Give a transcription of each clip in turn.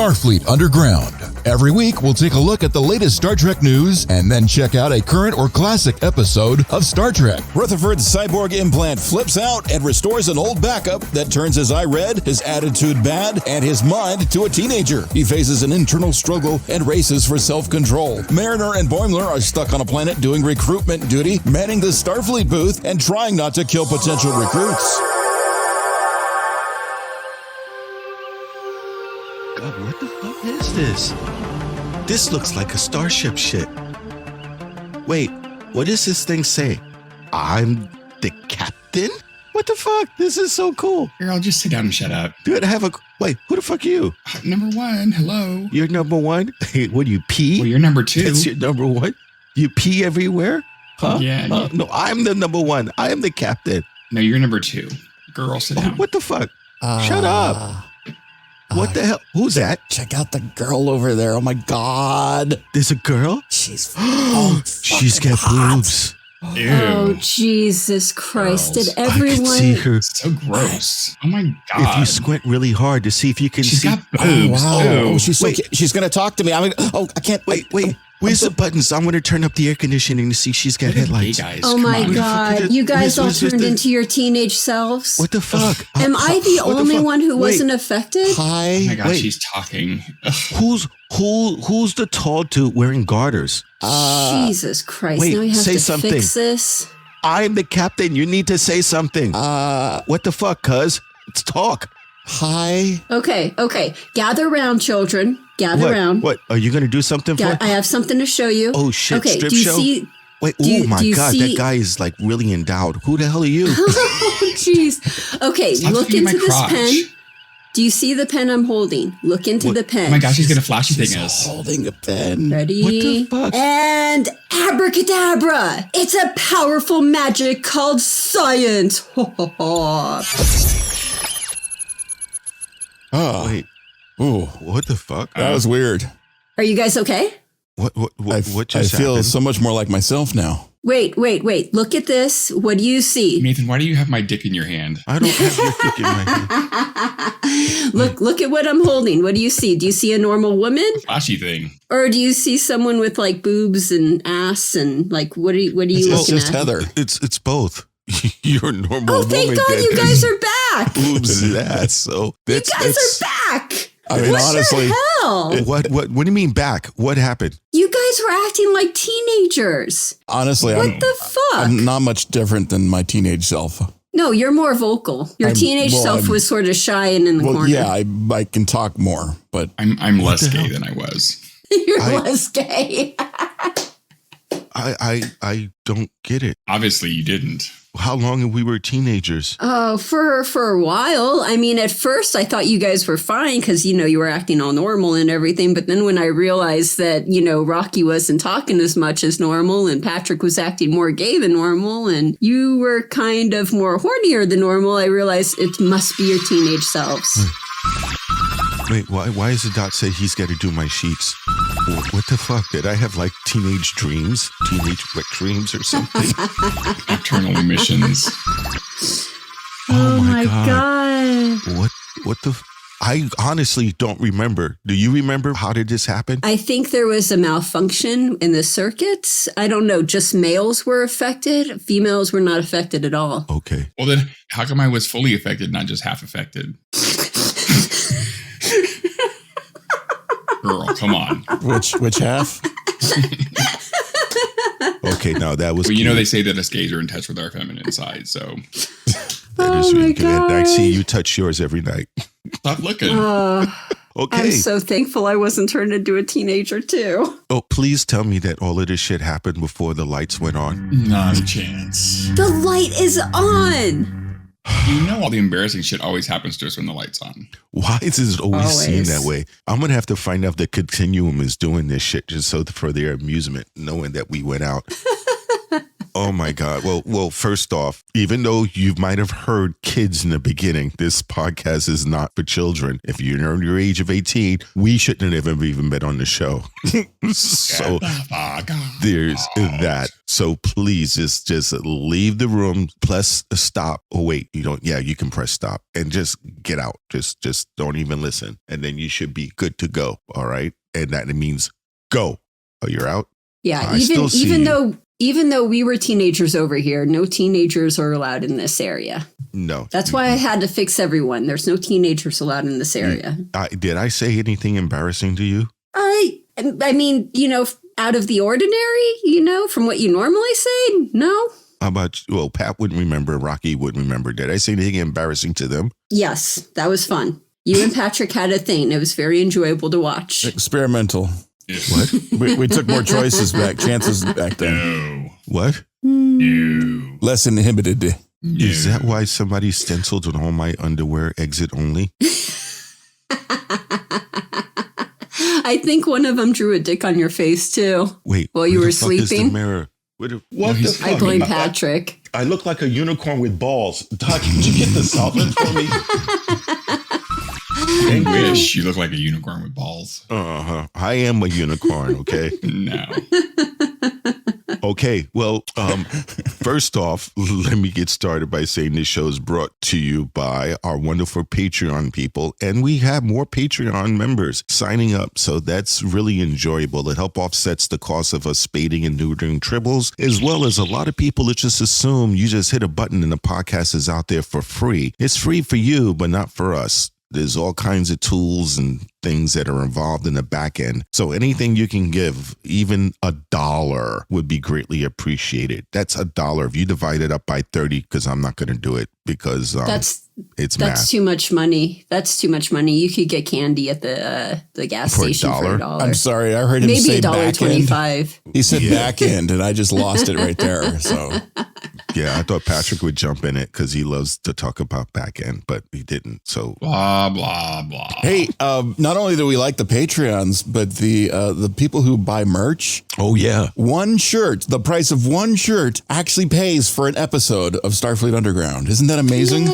Starfleet Underground. Every week, we'll take a look at the latest Star Trek news and then check out a current or classic episode of Star Trek. Rutherford's cyborg implant flips out and restores an old backup that turns his eye red, his attitude bad, and his mind to a teenager. He faces an internal struggle and races for self-control. Mariner and Boimler are stuck on a planet doing recruitment duty, manning the Starfleet booth, and trying not to kill potential recruits. God, what the fuck is this? This looks like a starship shit. Wait, what does this thing say? I'm the captain? What the fuck? This is so cool. Here, I'll just sit down and shut up. Dude, wait, who the fuck are you? Number one, hello. You're number one? What do you pee? Well, you're number two. That's your number one? You pee everywhere? Huh? Yeah. No, I'm the number one. I am the captain. No, you're number two. Girl, sit down. What the fuck? Shut up. What the hell? Who's that? Check out the girl over there. Oh my God. There's a girl? She's got boobs. Ew. Oh, Jesus Christ. Girls. Did everyone... I can see her. So gross. Oh my God. If you squint really hard to see if you can She's see. got boobs. Oh, wow. Ew. Oh, she's going to talk to me. I can't Wait. Where's the buttons? I want to turn up the air conditioning to see if she's got headlights. Hey guys, Oh come my on. God. You guys all Where's turned the- into your teenage selves? What the fuck? Am I the What only fuck? one who Wait, wasn't affected? Hi. Oh my God, Wait. she's talking. Ugh. Who's the tall dude wearing garters? Jesus Christ. wait, now we have say to something. fix this. I'm the captain. You need to say something. What the fuck, cuz? Let's talk. Hi. Okay. Gather around, children. Gather around. What? Are you going to do something for I have something to show you. Oh, shit. Okay, Strip do you show? see... Wait, do you- oh my do you God. see- That guy is like really endowed. Who the hell are you? Oh, jeez. Okay, Stop look looking at into my this crotch. pen. Do you see the pen I'm holding? Look into the pen. Oh my God, she's gonna flashy thing us. Holding a pen. Ready? What the fuck? And abracadabra! It's a powerful magic called science. Oh, Wait, ooh, what the fuck? that was weird. Are you guys okay? What I just feel happened? so much more like myself now. Wait. Look at this. What do you see? Nathan, why do you have my dick in your hand? I don't have your dick in my hand. Look at what I'm holding. What do you see? Do you see a normal woman? Flashy thing. Or do you see someone with like boobs and ass and like what are you It's looking just at? Heather. It's both. You're a normal Oh, woman. thank God that you has guys are back. boobs and ass. So You guys are back. I mean, What honestly, the hell? What do you mean back? What happened? You guys were acting like teenagers. honestly, What the fuck? I'm not much different than my teenage self. No, you're more vocal. Your teenage self was sort of shy and in the Well, corner. yeah, I can talk more, but I'm less the gay hell? than I was. You're less gay. I don't get it. Obviously, you didn't. How long we were teenagers? Oh, for a while. I mean, at first I thought you guys were fine because, you were acting all normal and everything. But then when I realized that, Rocky wasn't talking as much as normal and Patrick was acting more gay than normal and you were kind of more hornier than normal, I realized it must be your teenage selves. Wait, why does the dot say he's got to do my sheets? What the fuck? Did I have like teenage dreams? Teenage wet dreams or something? Nocturnal emissions. Oh my God. What the... I honestly don't remember. Do you remember? How did this happen? I think there was a malfunction in the circuits. I don't know. Just males were affected. Females were not affected at all. Okay. Well, then how come I was fully affected, not just half affected? Girl, come on. which half? Okay, now that was... Well, you know cute. they say that us gays are in touch with our feminine side, so That is Oh my really good. I God. see you touch yours every night. stop looking. Okay. I'm so thankful I wasn't turned into a teenager too. Oh, please tell me that all of this shit happened before the lights went on. Not a chance. The light is on. You know all the embarrassing shit always happens to us when the light's on. Why is it always seen Always. that way? I'm going to have to find out if the Continuum is doing this shit just so for their amusement, knowing that we went out. Oh my God. Well, first off, even though you might have heard kids in the beginning, this podcast is not for children. If you're under your age of 18, we shouldn't have even been on the show. So there's that. So please just leave the room, plus stop. Oh wait, you don't. Yeah, you can press stop and just get out. Just don't even listen. And then you should be good to go. All right. And that means go. Oh, you're out? Yeah, even though we were teenagers over here, no teenagers are allowed in this area. No. That's why I had to fix everyone. There's no teenagers allowed in this area. Did I say anything embarrassing to you? I mean, out of the ordinary, from what you normally say, no. How about, Pat wouldn't remember, Rocky wouldn't remember. Did I say anything embarrassing to them? Yes, that was fun. You and Patrick had a thing. It was very enjoyable to watch. Experimental. What? We took more chances back then. No. What? No. Less inhibited. Is that why somebody stenciled on all my underwear exit only? I think one of them drew a dick on your face too. Wait, while you were the fuck is the sleeping. Mirror? What the fuck? I blame Patrick. I look like a unicorn with balls. Doc, could you get the solvent for me? I wish you look like a unicorn with balls. I am a unicorn, okay? No. Okay, well, first off, let me get started by saying this show is brought to you by our wonderful Patreon people, and we have more Patreon members signing up, so that's really enjoyable. It helps offsets the cost of us spading and neutering tribbles, as well as a lot of people that just assume you just hit a button and the podcast is out there for free. It's free for you, but not for us. There's all kinds of tools and things that are involved in the back end. So anything you can give, even $1 would be greatly appreciated. That's $1. If you divide it up by 30, because I'm not going to do it because it's math. Too much money. That's too much money. You could get candy at the gas station for $1. I'm sorry, I heard him maybe say back end. $1.25. He said back end, and I just lost it right there. So yeah, I thought Patrick would jump in it because he loves to talk about back end, but he didn't. So blah blah blah. Hey, not only do we like the Patreons, but the people who buy merch. Oh yeah, one shirt. The price of one shirt actually pays for an episode of Starfleet Underground. Isn't that amazing?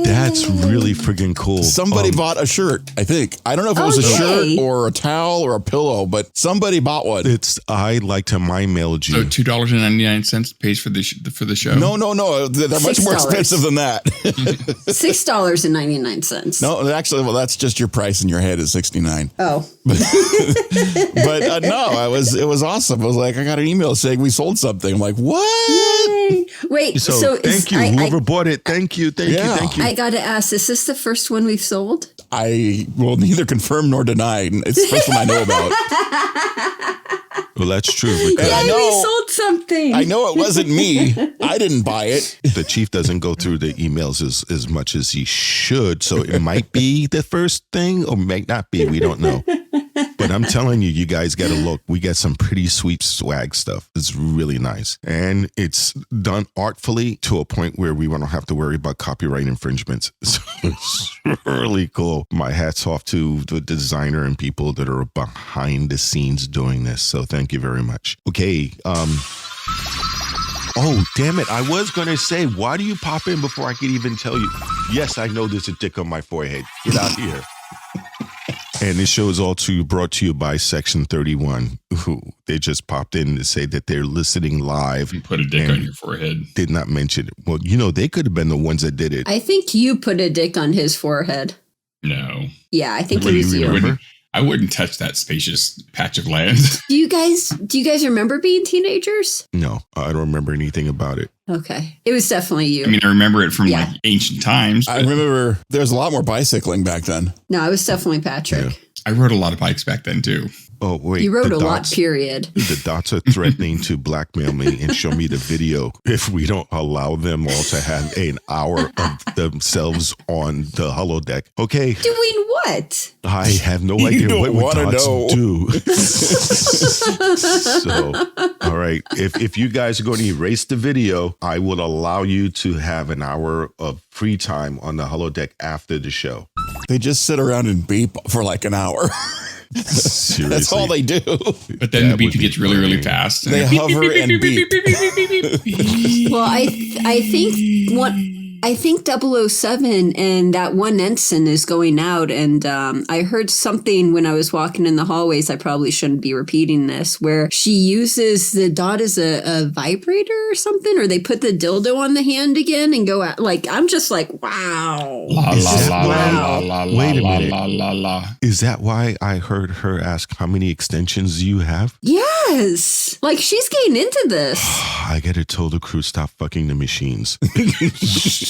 That's really friggin' cool. Somebody bought a shirt, I think. I don't know if it was a shirt or a towel or a pillow, but somebody bought one. I like to mailed you. So $2.99 pays for the show? No. They're much more expensive than that. $6.99. No, actually, that's just your price in your head is $69. Oh. But no, it was awesome. I was like, I got an email saying we sold something. I'm like, what? Yay. Wait, so thank you. Whoever bought it, thank you. I got to ask, is this the first one we've sold? I will neither confirm nor deny. It's the first one I know about. Well, that's true. Because we sold something. I know it wasn't me. I didn't buy it. The chief doesn't go through the emails as much as he should. So it might be the first thing or might not be. We don't know. But I'm telling you, you guys got to look. We got some pretty sweet swag stuff. It's really nice. And it's done artfully to a point where we won't have to worry about copyright infringements. So it's really cool. My hat's off to the designer and people that are behind the scenes doing this. So thank you very much. Okay. Oh, damn it. I was going to say, why do you pop in before I could even tell you? Yes, I know there's a dick on my forehead. Get out here. And this show is brought to you by Section 31, who they just popped in to say that they're listening live. You put a dick on your forehead. Did not mention it. Well, they could have been the ones that did it. I think you put a dick on his forehead. No. Yeah, I think it was you. I wouldn't touch that spacious patch of land. Do you guys remember being teenagers? No, I don't remember anything about it. Okay. It was definitely you. I mean, I remember it from like ancient times. I remember there was a lot more bicycling back then. No, it was definitely Patrick. Yeah. I rode a lot of bikes back then too. Oh, wait. You rode a lot, period. The dots are threatening to blackmail me and show me the video if we don't allow them all to have an hour of themselves on the holodeck. Okay. Doing what? I have no idea what dots do. So, all right. If you guys are going to erase the video, I will allow you to have an hour of free time on the holodeck after the show. They just sit around and beep for like an hour. Seriously. That's all they do. But then the beep gets really, really fast. They hover and beep. Well, I think 007 and that one ensign is going out, and I heard something when I was walking in the hallways. I probably shouldn't be repeating this, where she uses the dot as a vibrator or something, or they put the dildo on the hand again and go out. Like, I'm just like, wow. Wait a minute. La. Is that why I heard her ask how many extensions you have? Yes. Like, she's getting into this. I gotta tell the crew stop fucking the machines.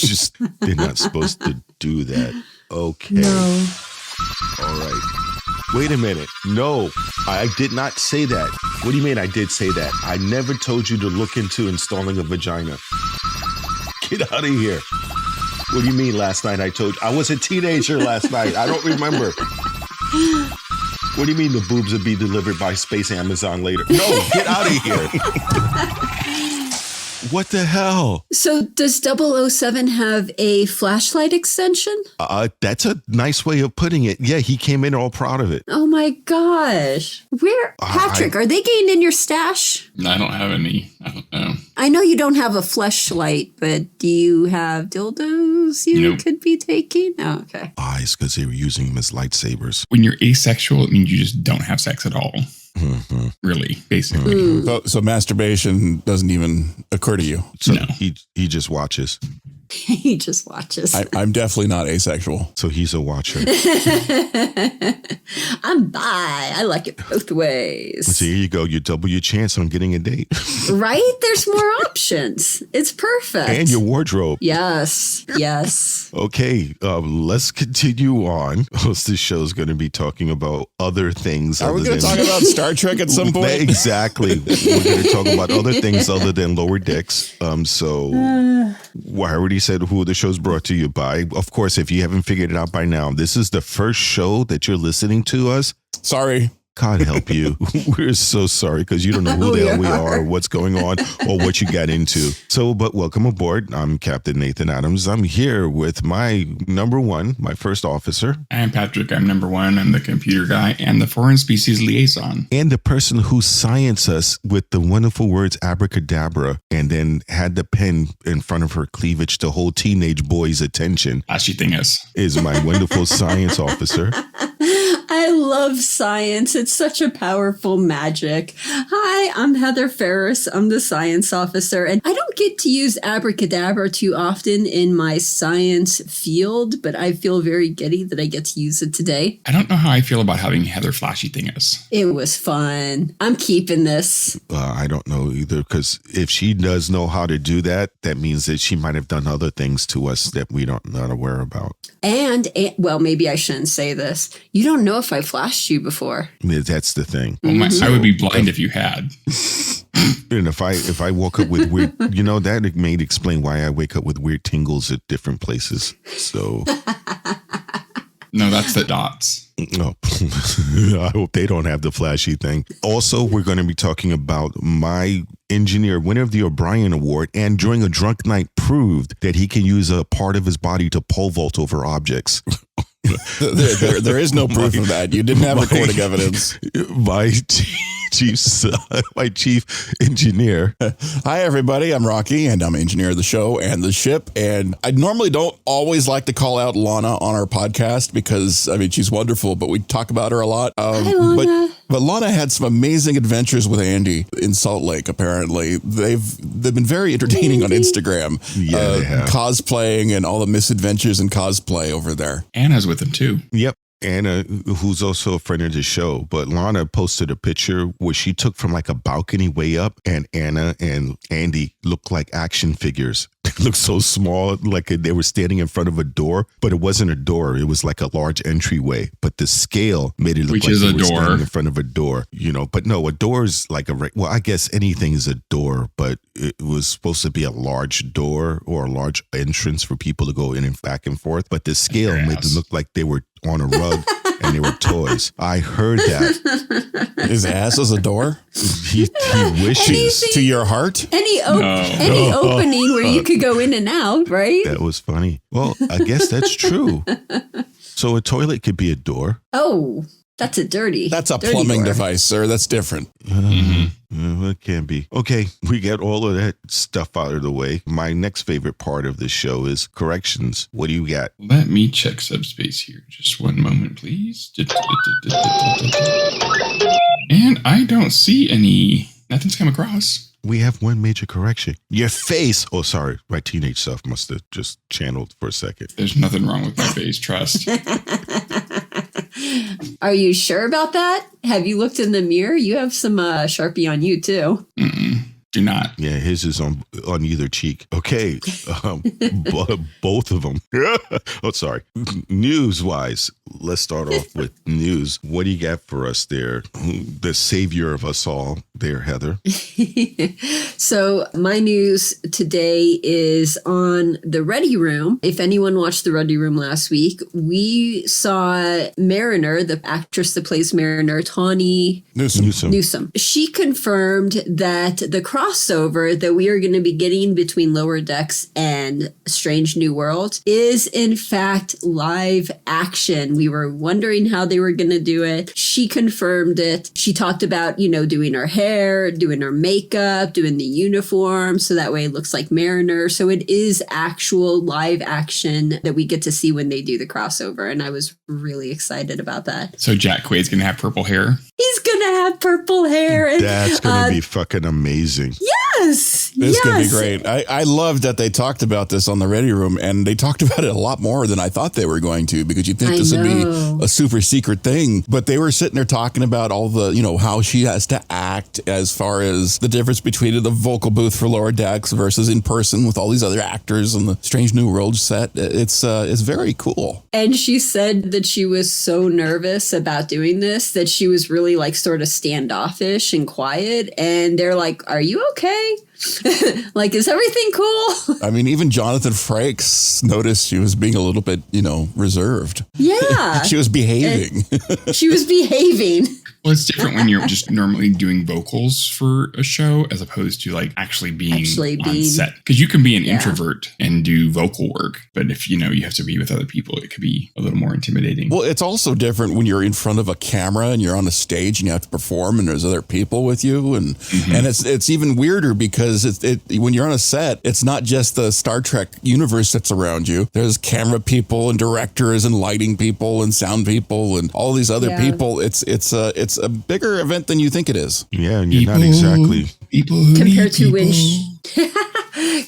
Just they're not supposed to do that. Okay. No. All right. Wait a minute. No, I did not say that. What do you mean I did say that? I never told you to look into installing a vagina. Get out of here. What do you mean last night I told you? I was a teenager last night. I don't remember. What do you mean the boobs would be delivered by Space Amazon later? No, get out of here. What the hell? So does 007 have a flashlight extension? That's a nice way of putting it. Yeah, he came in all proud of it. Oh my gosh. Patrick, are they getting in your stash? I don't have any. I don't know. I know you don't have a fleshlight, but do you have dildos you could be taking? Oh, okay. It's because they were using them as lightsabers. When you're asexual, it means you just don't have sex at all. Mm-hmm. Really, basically. So masturbation doesn't even occur to you. So No. he just watches. He just watches. I'm definitely not asexual. So he's a watcher. I'm bi. I like it both ways. So here you go. You double your chance on getting a date. Right? There's more options. It's perfect. And your wardrobe. Yes. Yes. Okay, let's continue on. This show is going to be talking about other things. Are we going to talk about Star Trek at some point? Exactly. We're going to talk about other things other than lower decks. I already said who the show's brought to you by. Of course, if you haven't figured it out by now, this is the first show that you're listening to us. Sorry. God help you. We're so sorry because you don't know who the hell we are, what's going on, or what you got into. So, but welcome aboard. I'm Captain Nathan Adams. I'm here with my number one, my first officer. I'm Patrick. I'm number one. I'm the computer guy and the foreign species liaison. And the person who scienced us with the wonderful words abracadabra and then had the pen in front of her cleavage to hold teenage boys' attention. As she thing is my wonderful science officer. I love science. It's such a powerful magic. Hi, I'm Heather Ferris. I'm the science officer, and I don't get to use abracadabra too often in my science field, but I feel very giddy that I get to use it today. I don't know how I feel about having Heather flashy thingus. It was fun. I'm keeping this. I don't know either, because if she does know how to do that, that means that she might have done other things to us that we don't not aware about. And well, maybe I shouldn't say this. You don't know if I flashed you before. That's the thing. Well, I would be blind if you had. And if I woke up with weird, that may explain why I wake up with weird tingles at different places. So. No, that's the dots. Oh, I hope they don't have the flashy thing. Also, we're going to be talking about my engineer, winner of the O'Brien Award, and during a drunk night proved that he can use a part of his body to pole vault over objects. There is no proof of that. You didn't have recording evidence. My chief engineer. Hi, everybody. I'm Rocky, and I'm engineer of the show and the ship. And I normally don't always like to call out Lana on our podcast because, she's wonderful, but we talk about her a lot. Hi, Lana. But Lana had some amazing adventures with Andy in Salt Lake, apparently. They've been very entertaining on Instagram. Yeah, they have. Cosplaying and all the misadventures in cosplay over there. Anna's with him, too. Yep. Anna, who's also a friend of the show, but Lana posted a picture where she took from like a balcony way up, and Anna and Andy looked like action figures. It looked so small, like they were standing in front of a door, but it wasn't a door. It was like a large entryway, but the scale made it look like they were standing in front of a door, But no, a door is like I guess anything is a door, but it was supposed to be a large door or a large entrance for people to go in and back and forth. But the scale made it look like they were on a rug and they were toys. I heard that. His ass is a door? He wishes. To your heart? Any opening where you could go in and out, right? That was funny. Well, I guess that's true. So a toilet could be a door. Oh, That's a dirty. That's a dirty plumbing door. device, sir. That's different. It can be. Okay, we get all of that stuff out of the way. My next favorite part of the show is corrections. What do you got? Let me check subspace here. Just one moment, please. And I don't see any. Nothing's come across. We have one major correction. Your face. Oh, sorry. My teenage self must have just channeled for a second. There's nothing wrong with my face, trust. Are you sure about that? Have you looked in the mirror? You have some Sharpie on you too. Do not. Yeah, his is on either cheek. Okay, both of them. Oh, sorry. News-wise, let's start off with news. What do you got for us there? The savior of us all there, Heather. So my news today is on the Ready Room. If anyone watched the Ready Room last week, we saw Mariner, the actress that plays Mariner, Tawny Newsome. She confirmed that the crossover that we are going to be getting between Lower Decks and Strange New Worlds is in fact live action. We were wondering how they were going to do it. She confirmed it. She talked about, doing her hair, doing her makeup, doing the uniform, so that way it looks like Mariner. So it is actual live action that we get to see when they do the crossover. And I was really excited about that. So Jack Quaid's going to have purple hair? He's going to have purple hair. And, that's going to be fucking amazing. Yes. This could be great. I love that they talked about this on the Ready Room, and they talked about it a lot more than I thought they were going to, because you'd think this would be a super secret thing. But they were sitting there talking about all the, how she has to act as far as the difference between the vocal booth for Lower Decks versus in person with all these other actors on the Strange New World set. It's very cool. And she said that she was so nervous about doing this that she was really sort of standoffish and quiet. And they're like, "Are you okay? Is everything cool?" I mean, even Jonathan Frakes noticed she was being a little bit, reserved. Yeah. She was behaving. She was behaving. Well, it's different when you're just normally doing vocals for a show as opposed to actually being on set. Because you can be an introvert and do vocal work. But if, you have to be with other people, it could be a little more intimidating. Well, it's also different when you're in front of a camera and you're on a stage and you have to perform and there's other people with you. And and it's even weirder because when you're on a set, it's not just the Star Trek universe that's around you. There's camera people and directors and lighting people and sound people and all these other people. It's a bigger event than you think it is. Yeah, and you're not exactly people who compared to when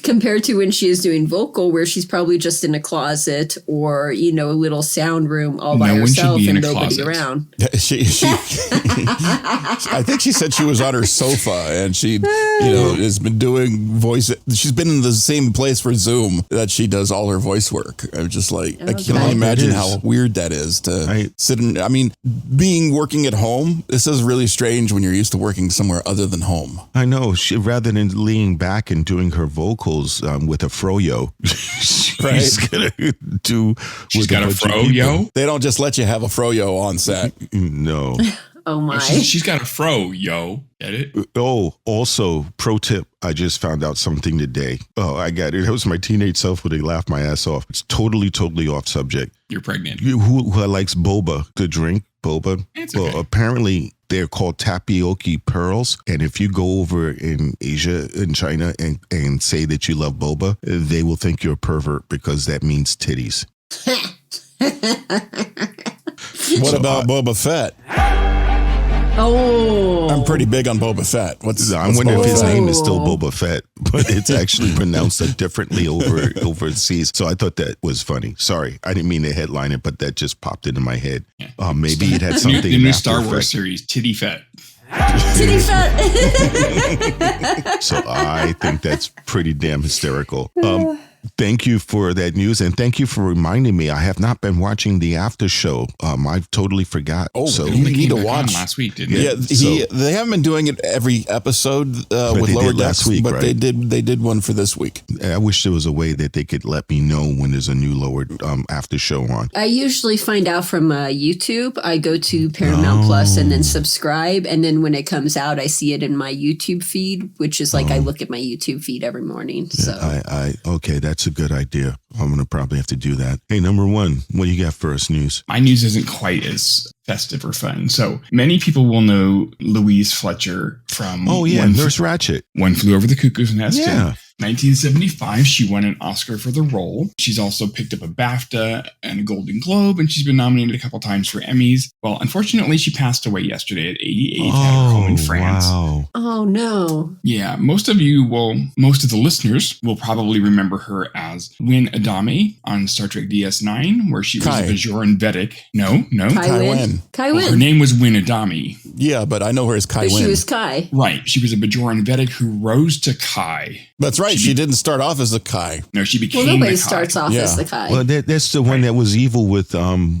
compared to when she is doing vocal, where she's probably just in a closet or a little sound room all by herself and nobody around. She I think she said she was on her sofa and she has been doing voice. She's been in the same place for Zoom that she does all her voice work. I'm just I can only imagine how weird that is to sit in. I mean, working at home, this is really strange when you're used to working somewhere other than home. I know. Rather than leaning back and doing her vocals with a froyo, she's gonna do. She's got a froyo. They don't just let you have a froyo on set. No. Oh my! She's got a fro, yo. Get it? Oh, also, pro tip. I just found out something today. Oh, I got it. It was my teenage self when they laughed my ass off. It's totally off subject. You're pregnant. Who likes boba, the drink? Boba. It's okay. Well, apparently they're called tapioca pearls. And if you go over in Asia, in China, and say that you love boba, they will think you're a pervert because that means titties. What about Boba Fett? Oh, I'm pretty big on Boba Fett. I'm wondering if his name is still Boba Fett, but it's actually pronounced differently overseas. So I thought that was funny. Sorry, I didn't mean to headline it, but that just popped into my head. Yeah. Maybe it had something. The new Star Wars series, Titty Fett. Titty Fett. So I think that's pretty damn hysterical. Thank you for that news, and thank you for reminding me. I have not been watching the after show. I've totally forgot. Oh, so you need to watch last week, didn't it? Yeah, they haven't been doing it every episode with Lower Decks, but right? they did one for this week. I wish there was a way that they could let me know when there's a new Lower after show on. I usually find out from YouTube. I go to Paramount Plus and then subscribe, and then when it comes out, I see it in my YouTube feed, which is I look at my YouTube feed every morning. So okay, that's That's a good idea. I'm going to probably have to do that. Hey, number one, what do you got for us, news? My news isn't quite as festive or fun. So many people will know Louise Fletcher from Nurse Ratched. One Flew Over the Cuckoo's Nest. Yeah. 1975, she won an Oscar for the role. She's also picked up a BAFTA and a Golden Globe, and she's been nominated a couple times for Emmys. Well, unfortunately, she passed away yesterday at 88 at her home in France. Wow. Oh, no. Yeah, most of the listeners will probably remember her as Winn on Star Trek DS9, where she was a Bajoran Vedic. No. Kai Winn. Her name was Winn. Yeah, but I know her as Kai Winn. She was Kai. Right. She was a Bajoran Vedic who rose to Kai. That's right. She didn't start off as a Kai. No, she became nobody the Kai. starts off as the Kai. Well, that's the one that was evil with,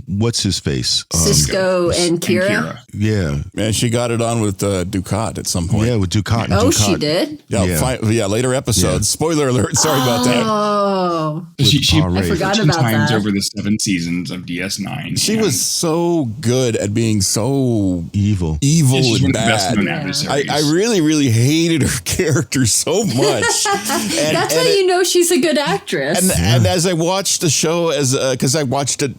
what's his face? Cisco and Kira. Yeah. And she got it on with Dukat at some point. Yeah, with Dukat. Oh, she did? Yeah, later episodes. Yeah. Spoiler alert. Sorry about that. Oh. She I forgot about times that. over the 7 seasons of DS9. She was so good at being so evil she's and one of the best bad. known adversaries. I really, really hated her character so much. That's how you know she's a good actress. And as I watched the show, because I watched it,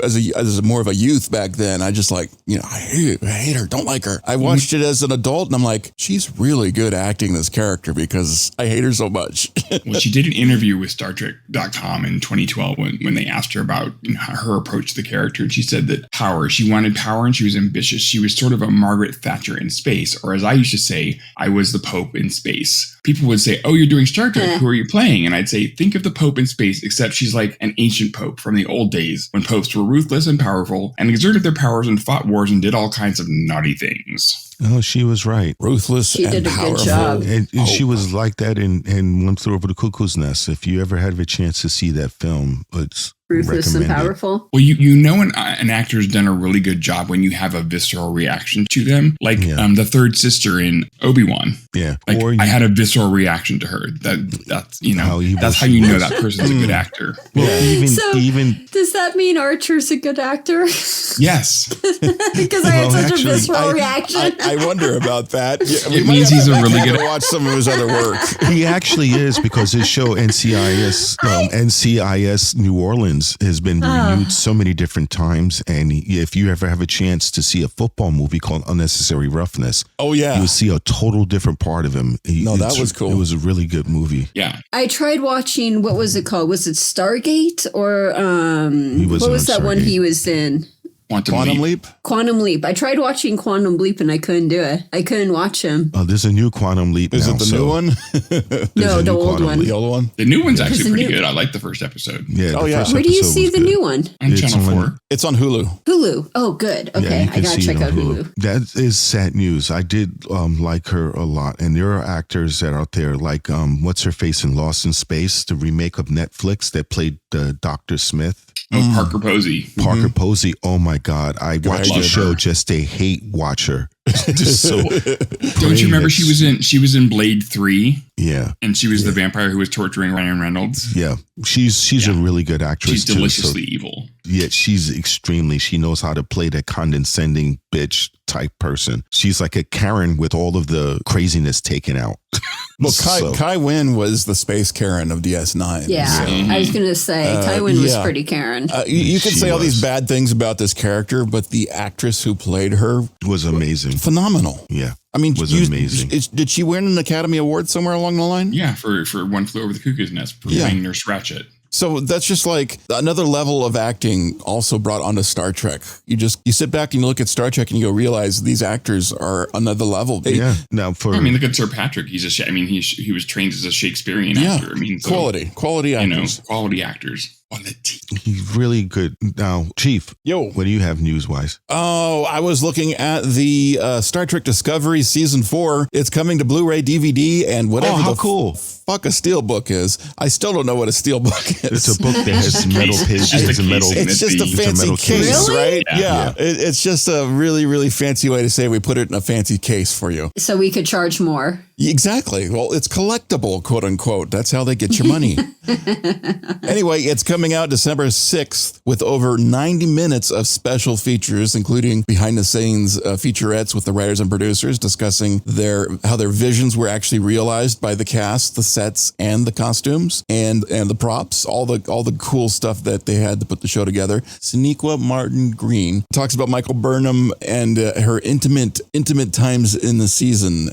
as more of a youth back then, I just I hate her, don't like her. I watched it as an adult, and I'm like, she's really good acting this character because I hate her so much. Well, she did an interview with StarTrek.com in 2012 when they asked her about her approach to the character, and she said that she wanted power, and she was ambitious. She was sort of a Margaret Thatcher in space, or as I used to say, I was the Pope in space. People would say, oh, you're doing Star Trek. Who are you playing? And I'd say, think of the Pope in space, except she's like an ancient Pope from the old days when popes were ruthless and powerful and exerted their powers and fought wars and did all kinds of naughty things. Oh, she was right. Ruthless and powerful. She did a good job. And she was like that in One Flew Over the Cuckoo's Nest. If you ever had a chance to see that film, it's ruthless and powerful. Well, you know an actor's done a really good job when you have a visceral reaction to them, like the third sister in Obi-Wan. Yeah, I had a visceral reason to her. That's how you know that person's a good actor. Well, even does that mean Archer's a good actor? Yes, because I had such a visceral reaction. I wonder about that. Yeah, it means he's a really good. Watch some of his other work. He actually is, because his show NCIS New Orleans has been renewed so many different times, and if you ever have a chance to see a football movie called Unnecessary Roughness, you'll see a total different part of him. That was cool. It was a really good movie. Yeah, I tried watching. What was it called? Was it Stargate or what was that one he was in? Quantum Leap? Quantum Leap. I tried watching Quantum Leap and I couldn't do it. I couldn't watch him. Oh, there's a new Quantum Leap. Is it the new one? No, the old one. The old one? The new one's actually pretty good. I like the first episode. Yeah. Where do you see the new one? On Channel 4. It's on Hulu. Hulu. Oh, good. Okay. I got to check out Hulu. That is sad news. I did like her a lot. And there are actors that are out there like, what's her face in Lost in Space, the remake of Netflix that played Dr. Smith. Oh, Parker Posey. Parker Posey. Oh my God. I watched the show just to hate watch her. Just so don't you remember she was in Blade 3? Yeah. And she was the vampire who was torturing Ryan Reynolds. Yeah. She's a really good actress. She's deliciously evil. Yeah, she knows how to play that condescending bitch type person. She's like a Karen with all of the craziness taken out. Well, Kai Winn was the space Karen of DS9. Yeah, so. I was going to say, Kai Winn was pretty Karen. You can say all these bad things about this character, but the actress who played her was amazing. Phenomenal. Yeah. I mean, was amazing. Did she win an Academy Award somewhere along the line? Yeah, for One Flew Over the Cuckoo's Nest for playing Nurse Ratched. So that's just like another level of acting also brought onto Star Trek. You sit back and you look at Star Trek and you go realize these actors are another level. Now look at Sir Patrick. He was trained as a Shakespearean actor. I mean, quality actors. Quality actors. He's really good. Now, Chief, what do you have news-wise? Oh, I was looking at the Star Trek Discovery Season 4. It's coming to Blu-ray, DVD, and whatever fuck a steelbook is. I still don't know what a steelbook is. It's a book that has metal pages and metal. It's just a fancy case, right? Yeah. It's just a really, really fancy way to say we put it in a fancy case for you. So we could charge more. Exactly. Well, it's collectible, quote unquote. That's how they get your money. Anyway, it's coming out December 6th with over 90 minutes of special features, including behind the scenes featurettes with the writers and producers discussing how their visions were actually realized by the cast, the sets, and the costumes and the props, all the cool stuff that they had to put the show together. Sonequa Martin Green talks about Michael Burnham and her intimate times in the season,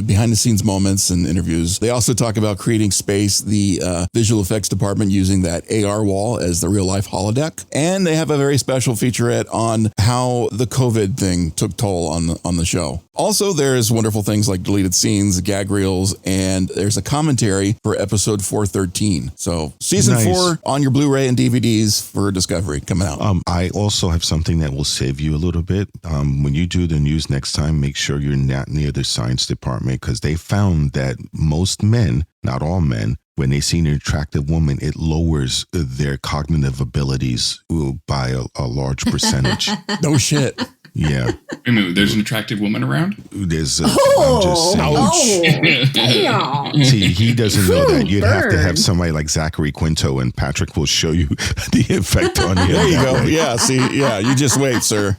behind the scenes moments and interviews. They also talk about creating space, the visual effects department using that AR wall as the real life holodeck. And they have a very special featurette on how the COVID thing took toll on the show. Also, there's wonderful things like deleted scenes, gag reels, and there's a commentary for episode 413. So season 4 on your Blu-ray and DVDs for Discovery coming out. I also have something that will save you a little bit. When you do the news next time, make sure you're not near the science department, because they found that most men, not all men, when they see an attractive woman, it lowers their cognitive abilities by a large percentage. No shit. Yeah. Wait a minute, there's an attractive woman around? There's I'm just saying. Damn. See, he doesn't know that. You'd have to have somebody like Zachary Quinto, and Patrick will show you the effect on you. There you go. Yeah, see, yeah, you just wait, sir.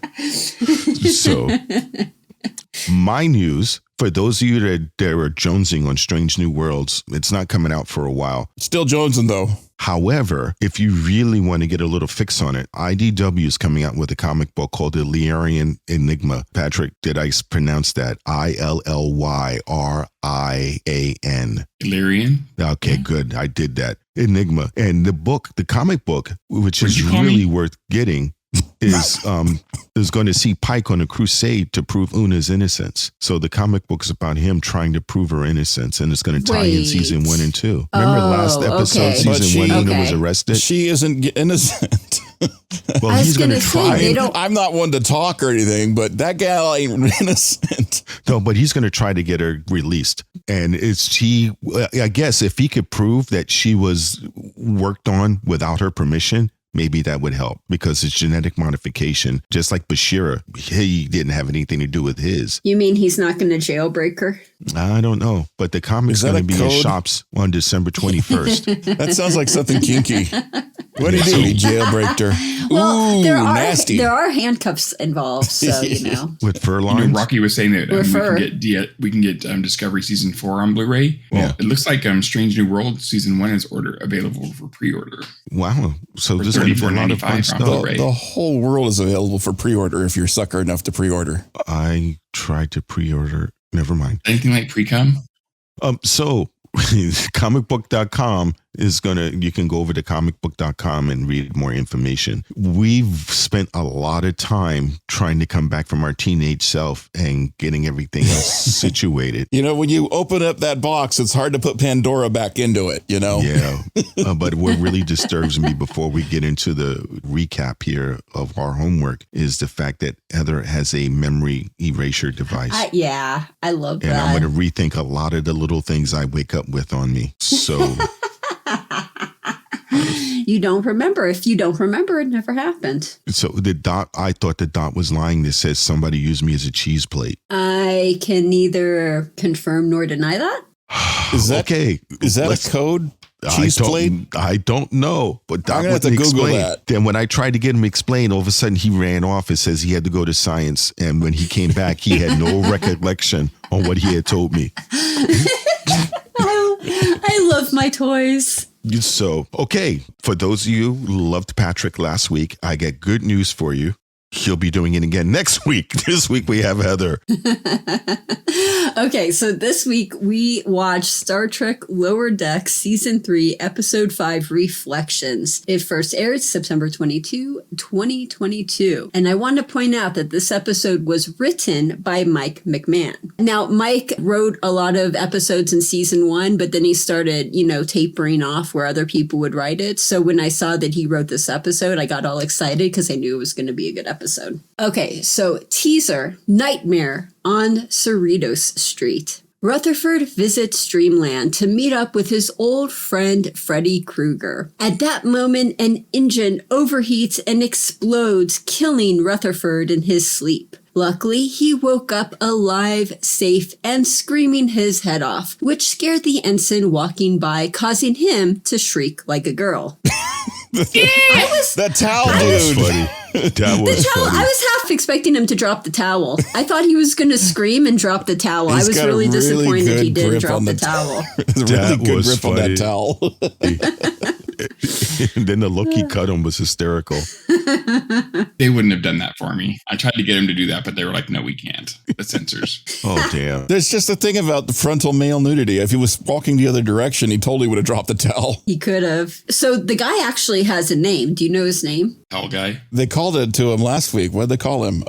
So, my news, for those of you that are jonesing on Strange New Worlds, it's not coming out for a while. Still jonesing, though. However, if you really want to get a little fix on it, IDW is coming out with a comic book called The Illyrian Enigma. Patrick, did I pronounce that? Illyrian. Illyrian? Okay, good. I did that. Enigma. And the comic book, which is really worth getting, is going to see Pike on a crusade to prove Una's innocence. So the comic book is about him trying to prove her innocence, and it's going to tie in season 1 and 2. Remember last episode, season 1, Una was arrested? She isn't innocent. Well, he's going to try. I'm not one to talk or anything, but that gal ain't innocent. No, but he's going to try to get her released. And I guess if he could prove that she was worked on without her permission, maybe that would help, because it's genetic modification. Just like Bashira, he didn't have anything to do with his. You mean he's not going to jailbreak her? I don't know, but the comic's going to be in shops on December 21st. That sounds like something kinky. What do you do? He jailbreaked her. Well, Ooh, nasty. There are handcuffs involved, so with fur lines. Rocky was saying that we can get Discovery season 4 on Blu-ray. Well, it looks like Strange New World season 1 is available for pre-order. Wow! So this is going to be a lot of fun stuff. The whole world is available for pre-order if you're sucker enough to pre-order. I tried to pre-order. Never mind. Anything like pre-cum? So comicbook.com you can go over to comicbook.com and read more information. We've spent a lot of time trying to come back from our teenage self and getting everything else situated. When you open up that box, it's hard to put Pandora back into it, Yeah. But what really disturbs me before we get into the recap here of our homework is the fact that Heather has a memory erasure device. I love that. And I'm going to rethink a lot of the little things I wake up with on me. So... You don't remember. If you don't remember, it never happened. So I thought the dot was lying that says somebody used me as a cheese plate. I can neither confirm nor deny that. Is that okay? Is that a code? Cheese plate? I don't know, but Doc wouldn't explain. That. Then when I tried to get him to explain, all of a sudden he ran off and says he had to go to science. And when he came back, he had no recollection on what he had told me. I love my toys. So, okay, for those of you who loved Patrick last week, I get good news for you. He'll be doing it again next week. This week we have Heather. Okay, so this week we watched Star Trek Lower Deck Season 3, Episode 5, Reflections. It first aired September 22, 2022. And I want to point out that this episode was written by Mike McMahon. Now, Mike wrote a lot of episodes in Season 1, but then he started, tapering off where other people would write it. So when I saw that he wrote this episode, I got all excited because I knew it was going to be a good episode. Okay, so teaser, Nightmare on Cerritos Street. Rutherford visits Dreamland to meet up with his old friend Freddy Krueger. At that moment, an engine overheats and explodes, killing Rutherford in his sleep. Luckily, he woke up alive, safe, and screaming his head off, which scared the ensign walking by, causing him to shriek like a girl. The towel, That was dude. funny. That was funny. I was half expecting him to drop the towel. I thought he was going to scream and drop the towel. He's I was got a really disappointed good he didn't grip drop on the the towel. There's a really That good was grip on funny. that towel. And then the look he cut him was hysterical. They wouldn't have done that for me. I tried to get him to do that, but they were like, no, we can't. The censors. Oh, damn. There's just a thing about the frontal male nudity. If he was walking the other direction, he totally would have dropped the towel. He could have. So the guy actually has a name. Do you know his name? Towel guy. They called it to him last week. What did they call him?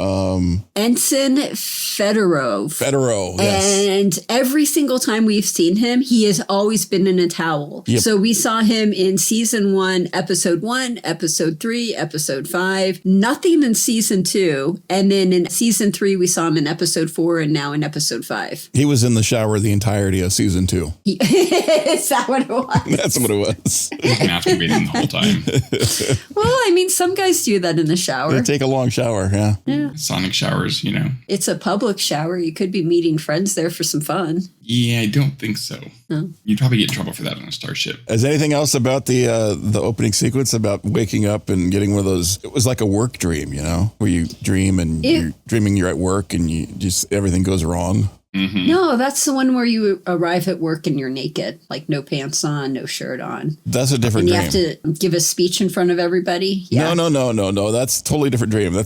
Ensign Federov. Federo. Yes. And every single time we've seen him, he has always been in a towel. Yep. So we saw him in season 1, episode 1, episode 3, episode 5, nothing in season 2. And then in season 3, we saw him in episode 4 and now in episode 5. He was in the shower the entirety of season 2. Is that what it was? That's what it was. Masturbating the whole time. Well, I mean, some guys do that in the shower. They take a long shower, yeah. Sonic showers, you know. It's a public shower. You could be meeting friends there for some fun. Yeah, I don't think so. No. You'd probably get in trouble for that on a starship. Is there anything else about the opening sequence about waking up and getting one of those? It was like a work dream, you know, where you dream and you're dreaming you're at work and you just everything goes wrong. Mm-hmm. No, that's the one where you arrive at work and you're naked, like no pants on, no shirt on. That's a different And you dream. have to give a speech in front of everybody. Yeah. No. That's a totally different dream.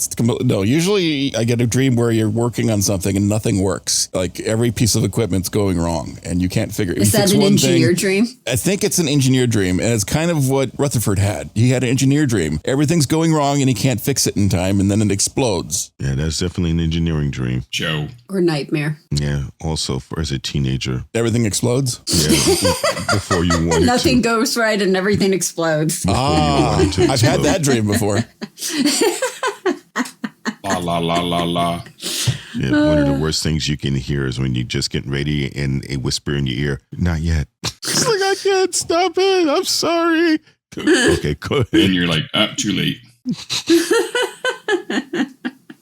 No. Usually I get a dream where you're working on something and nothing works. Like every piece of equipment's going wrong and you can't figure it. Is that an engineer dream? I think it's an engineer dream, and it's kind of what Rutherford had. He had an engineer dream. Everything's going wrong and he can't fix it in time, and then it explodes. Yeah, that's definitely an engineering dream. Joe. Or nightmare. Yeah, also for as a teenager. Everything explodes? Yeah, before you wanted Nothing to. goes right and everything explodes. I've had that dream before. La, la, la, la, la. Yeah, one of the worst things you can hear is when you just get ready and a whisper in your ear, not yet. It's like, I can't stop it. I'm sorry. Okay, go ahead. And you're like, too late.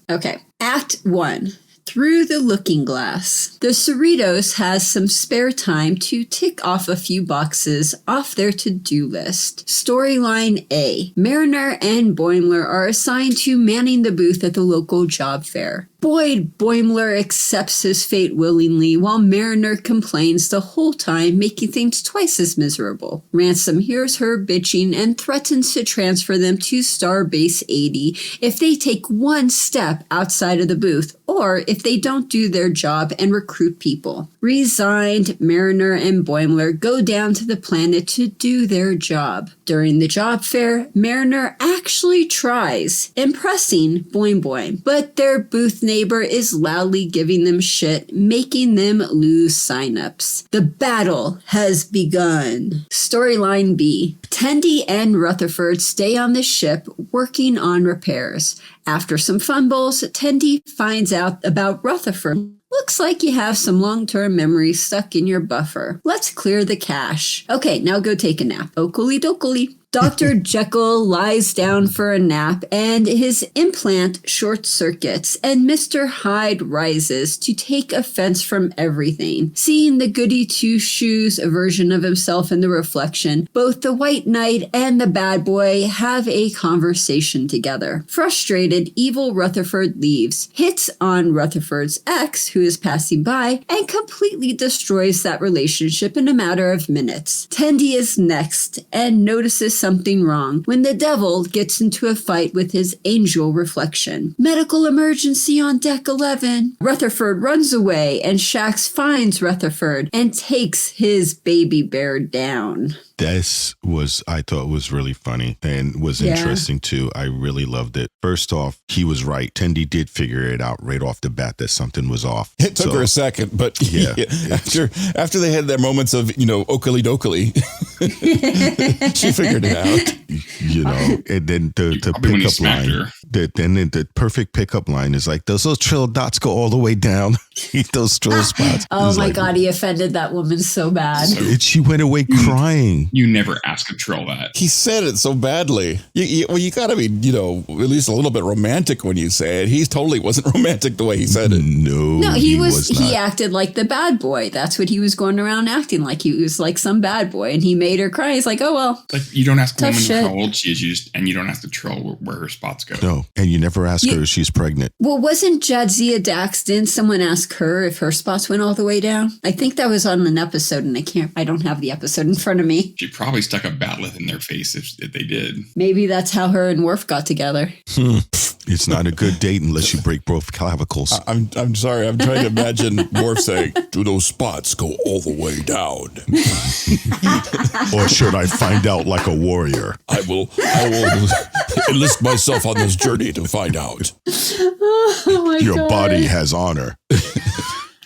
Okay. Act 1. Through the Looking Glass. The Cerritos has some spare time to tick off a few boxes off their to-do list. Storyline A. Mariner and Boimler are assigned to manning the booth at the local job fair. Boimler accepts his fate willingly, while Mariner complains the whole time, making things twice as miserable. Ransom hears her bitching and threatens to transfer them to Starbase 80 if they take one step outside of the booth, or if they don't do their job and recruit people. Resigned, Mariner and Boimler go down to the planet to do their job. During the job fair, Mariner actually tries, impressing Boim, but their booth neighbor is loudly giving them shit, making them lose signups. The battle has begun. Storyline B. Tendi and Rutherford stay on the ship working on repairs. After some fumbles, Tendi finds out about Rutherford. Looks like you have some long-term memories stuck in your buffer. Let's clear the cache. Okay, now go take a nap. Okely dokely. Dr. Jekyll lies down for a nap and his implant short circuits, and Mr. Hyde rises to take offense from everything. Seeing the goody two-shoes version of himself in the reflection, both the White Knight and the bad boy have a conversation together. Frustrated, evil Rutherford leaves, hits on Rutherford's ex, who is passing by, and completely destroys that relationship in a matter of minutes. Tendi is next and notices something wrong when the devil gets into a fight with his angel reflection. Medical emergency on deck 11. Rutherford runs away and Shax finds Rutherford and takes his baby bear down. This was, I thought was really funny and was interesting too. I really loved it. First off, he was right. Tendi did figure it out right off the bat that something was off. It took her a second, but after they had their moments of, Okely dokely, she figured it out. And then the pickup line, the perfect pickup line is like, those little trill dots go all the way down. Eat those Trill Spots. Oh my God, he offended that woman so bad. She went away crying. You never ask a troll that. He said it so badly. You got to be, at least a little bit romantic when you say it. He totally wasn't romantic the way he said it. No, he was not. He acted like the bad boy. That's what he was going around acting like. He was like some bad boy, and he made her cry. He's like, oh, well. Like, you don't ask a woman shit. how old she is, and you don't ask the troll where her spots go. No, and you never ask her if she's pregnant. Well, wasn't Jadzia Dax, didn't someone ask her if her spots went all the way down? I think that was on an episode, and I don't have the episode in front of me. She probably stuck a batleth in their face if they did. Maybe that's how her and Worf got together. It's not a good date unless you break both clavicles. I'm sorry. I'm trying to imagine Worf saying, do those spots go all the way down? Or should I find out like a warrior? I will enlist myself on this journey to find out. Oh my Your God. body has honor.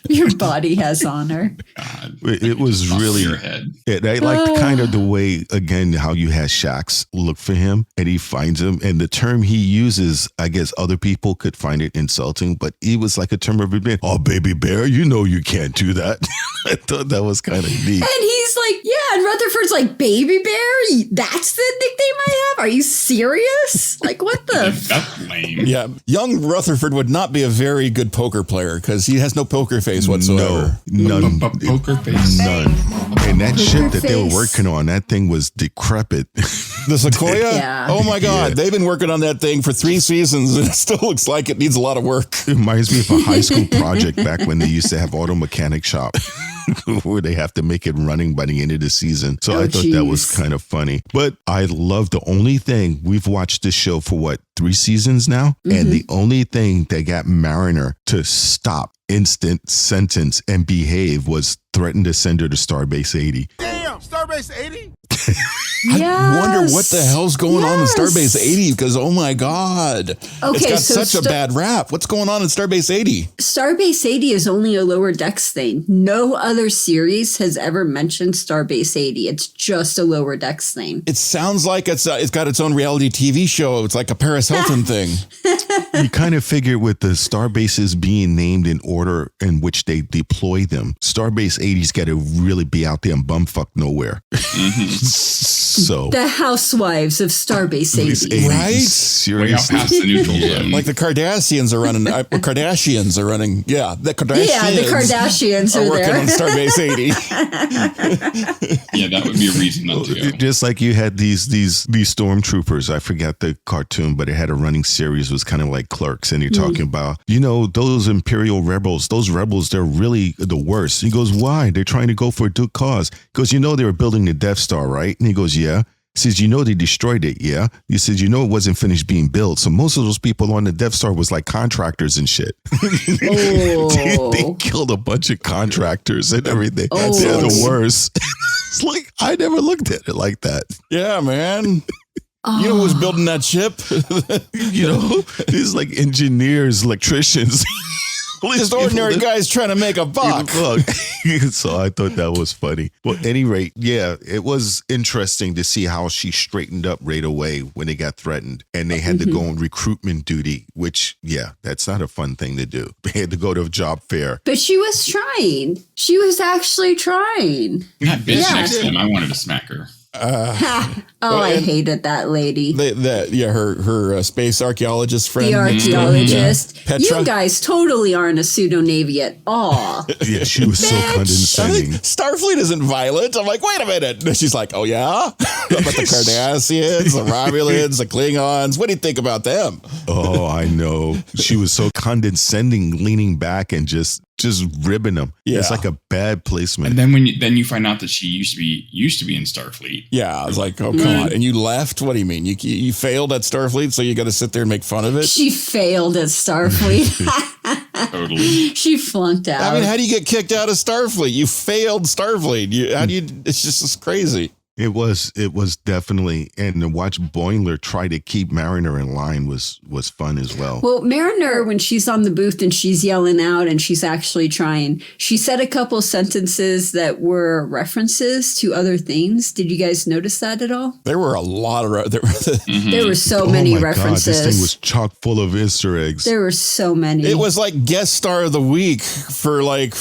Your body has honor. God, It was really, your head. I liked kind of the way, again, how you had Shax look for him and he finds him. And the term he uses, I guess other people could find it insulting, but it was like a term of rebellion. Oh, baby bear, you know you can't do that. I thought that was kind of neat. And he's like, yeah, and Rutherford's like, baby bear? That's the nickname I have? Are you serious? Like, what the? That's lame. Yeah, young Rutherford would not be a very good poker player because he has no poker face whatsoever. No, none. Poker face. None. And that ship that they were face. working on, that thing was decrepit. The Sequoia? Yeah. Oh my God. Yeah. They've been working on that thing for 3 seasons and it still looks like it needs a lot of work. It reminds me of a high school project back when they used to have auto mechanic shop where they have to make it running by the end of the season. So I thought that was kind of funny. But I love the only thing, we've watched this show for 3 seasons now? Mm-hmm. And the only thing that got Mariner to stop, instant sentence, and behave was threaten to send her to Starbase 80. Damn, Starbase 80? I wonder what the hell's going on in Starbase 80 because, oh my God, it's got such a bad rap. What's going on in Starbase 80? Starbase 80 is only a lower decks thing. No other series has ever mentioned Starbase 80. It's just a lower decks thing. It sounds like it's got its own reality TV show. It's like a Paris Hilton thing. You kind of figure with the star bases being named in order in which they deploy them, Starbase 80's got to really be out there and bumfuck nowhere. So the housewives of Starbase 80. Right? Way out past the neutral zone. Like the Kardashians are running. Kardashians are running. Yeah, the Kardashians. Yeah, the Kardashians are working there. on Starbase 80. Yeah, that would be a reason not to go. Just like you had these stormtroopers. I forgot the cartoon, but it had a running series. It was kind of like Clerks, and you're talking about, those Imperial rebels. Those rebels, they're really the worst. He goes, why? They're trying to go for a good cause. He goes, they were building the Death Star, right? And he goes, yeah. He says, they destroyed it, yeah? He says, it wasn't finished being built. So most of those people on the Death Star was like contractors and shit. They killed a bunch of contractors and everything. They're the worst. It's like, I never looked at it like that. Yeah, man. You know who's building that ship? These like engineers, electricians. Just ordinary guys trying to make a buck. So I thought that was funny. Well, at any rate, yeah, it was interesting to see how she straightened up right away when they got threatened and they had to go on recruitment duty, which, yeah, that's not a fun thing to do. They had to go to a job fair. But she was trying. She was actually trying. That bitch next to him, I wanted to smack her. I hated that lady. Her space archaeologist friend. The archaeologist. Petra. You guys totally aren't a pseudo-navy at all. Yeah, she was so condescending. Starfleet isn't violent. I'm like, wait a minute. And she's like, oh, yeah? What about the Cardassians, the Romulans, the Klingons? What do you think about them? Oh, I know. She was so condescending, leaning back and just ribbing them. Yeah. It's like a bad placement. And then then you find out that she used to be in Starfleet. Yeah, I was like, oh, come on. And you left? What do you mean? You failed at Starfleet, so you got to sit there and make fun of it? She failed at Starfleet. Totally. She flunked out. I mean, how do you get kicked out of Starfleet? You failed Starfleet. It's just crazy. It was definitely, and to watch Boimler try to keep Mariner in line was fun as well. Well, Mariner, when she's on the booth and she's yelling out and she's actually trying, she said a couple sentences that were references to other things. Did you guys notice that at all? There were a lot of there were so many references. God, this thing was chock full of Easter eggs. There were so many. It was like guest star of the week for like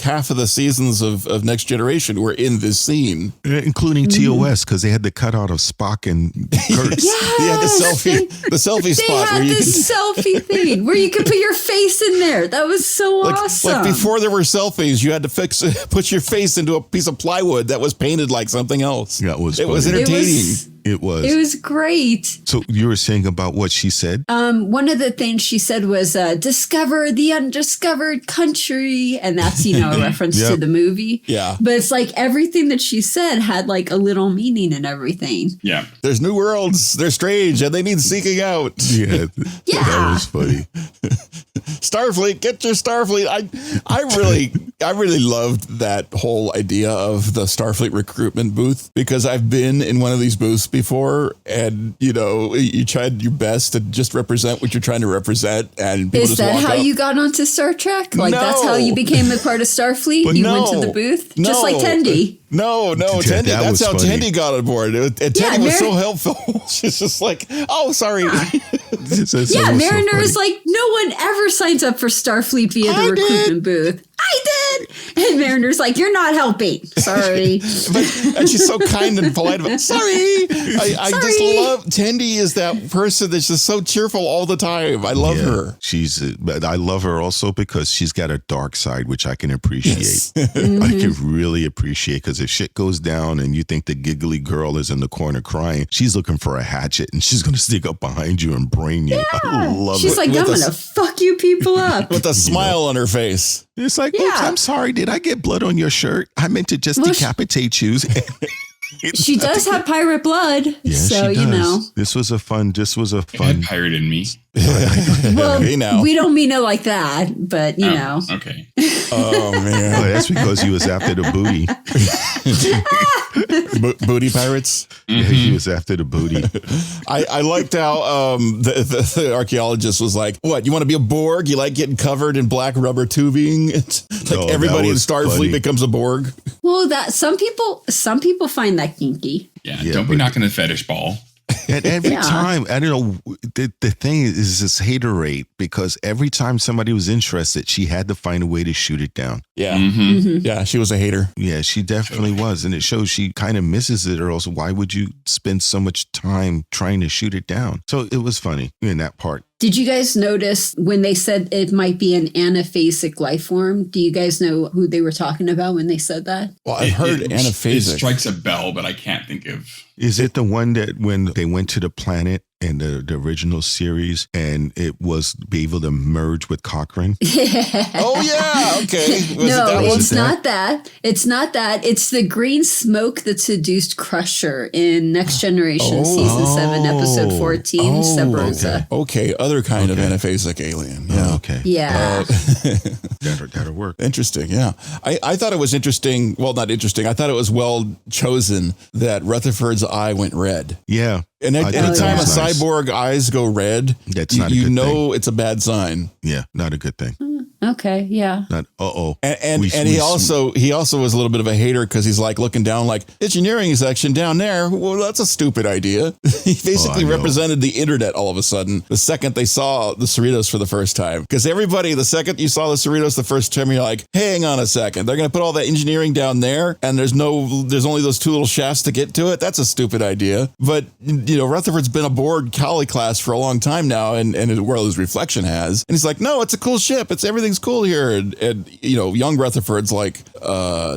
half of the seasons of Next Generation were in this scene, including TOS, because they had the cutout of Spock and Kirk. Yeah, the selfie spot. They had this selfie thing where you could put your face in there. That was so awesome. Like before there were selfies, you had to put your face into a piece of plywood that was painted like something else. Yeah, it was entertaining. It was. It was great. So you were saying about what she said? One of the things she said was, discover the undiscovered country. And that's, a reference to the movie. Yeah. But it's like everything that she said had like a little meaning and everything. Yeah. There's new worlds. They're strange and they need seeking out. Yeah. That was funny. Starfleet, get your Starfleet. I really loved that whole idea of the Starfleet recruitment booth, because I've been in one of these booths before, and you tried your best to just represent what you're trying to represent, and people is just that walk how up. You got onto Star Trek? Like No. that's how you became a part of Starfleet? But you no. went to the booth? No. Just like Tendi. No, Tendi. That That's was how funny. Tendi got on board. And Tendi was so helpful. She's just like, oh, sorry. Mariner is like, no one ever signs up for Starfleet via the recruitment booth. I did. And Mariner's like, you're not helping. Sorry. And she's so kind and polite about, sorry. I just love, Tendi is that person that's just so cheerful all the time. I love her. But I love her also because she's got a dark side, which I can appreciate. Yes. I can really appreciate, because if shit goes down and you think the giggly girl is in the corner crying, she's looking for a hatchet and she's going to sneak up behind you and brain you. I love it. She's like, I'm going to fuck you people up. With a smile on her face. It's like, oops, I'm sorry. Did I get blood on your shirt? I meant to just decapitate you. She does have pirate blood. Yeah, so, she does. This was a fun. I had pirate in me. Well, Hey, now. we don't mean it like that, but you know. Okay. Oh, man. Oh, that's because he was after the booty. Booty pirates? Yeah, he was after the booty. I liked how the archaeologist was like, what, you want to be a Borg? You like getting covered in black rubber tubing? Like everybody in Starfleet becomes a Borg? Well, that some people find that kinky. Yeah, don't be knocking the fetish ball. And every time, I don't know, the thing is this hater rate, because every time somebody was interested, she had to find a way to shoot it down. Yeah. Mm-hmm. Yeah, she was a hater. Yeah, she definitely was. And it shows she kind of misses it, or else why would you spend so much time trying to shoot it down? So it was funny in that part. Did you guys notice when they said it might be an anaphasic life form? Do you guys know who they were talking about when they said that? Well, I've heard It anaphasic. strikes a bell, but I can't think of. Is it the one that when they went to the planet in the original series and it was be able to merge with Cochrane? Oh, yeah. Okay. It's not that. It's not that. It's the green smoke that seduced Crusher in Next Generation Season 7, Episode 14, Sampaguita. Okay. Other kind of anaphasic alien. Yeah. Okay. Yeah. That'll work. Interesting. Yeah. I thought it was interesting. Well, not interesting. I thought it was well chosen that Rutherford's eye went red. Yeah. And anytime a cyborg eyes go red, that's not a good thing. It's a bad sign. Yeah, not a good thing. Okay, yeah. Not And he also was a little bit of a hater because he's like looking down like engineering section down there. Well, that's a stupid idea. He basically represented the internet all of a sudden the second they saw the Cerritos for the first time. Because everybody, the second you saw the Cerritos the first time, you're like, hang on a second. They're going to put all that engineering down there and there's only those two little shafts to get to it. That's a stupid idea. But Rutherford's been aboard Kali class for a long time now, and well, his reflection has. And he's like, no, it's a cool ship. Everything's cool here. And young Rutherford's like,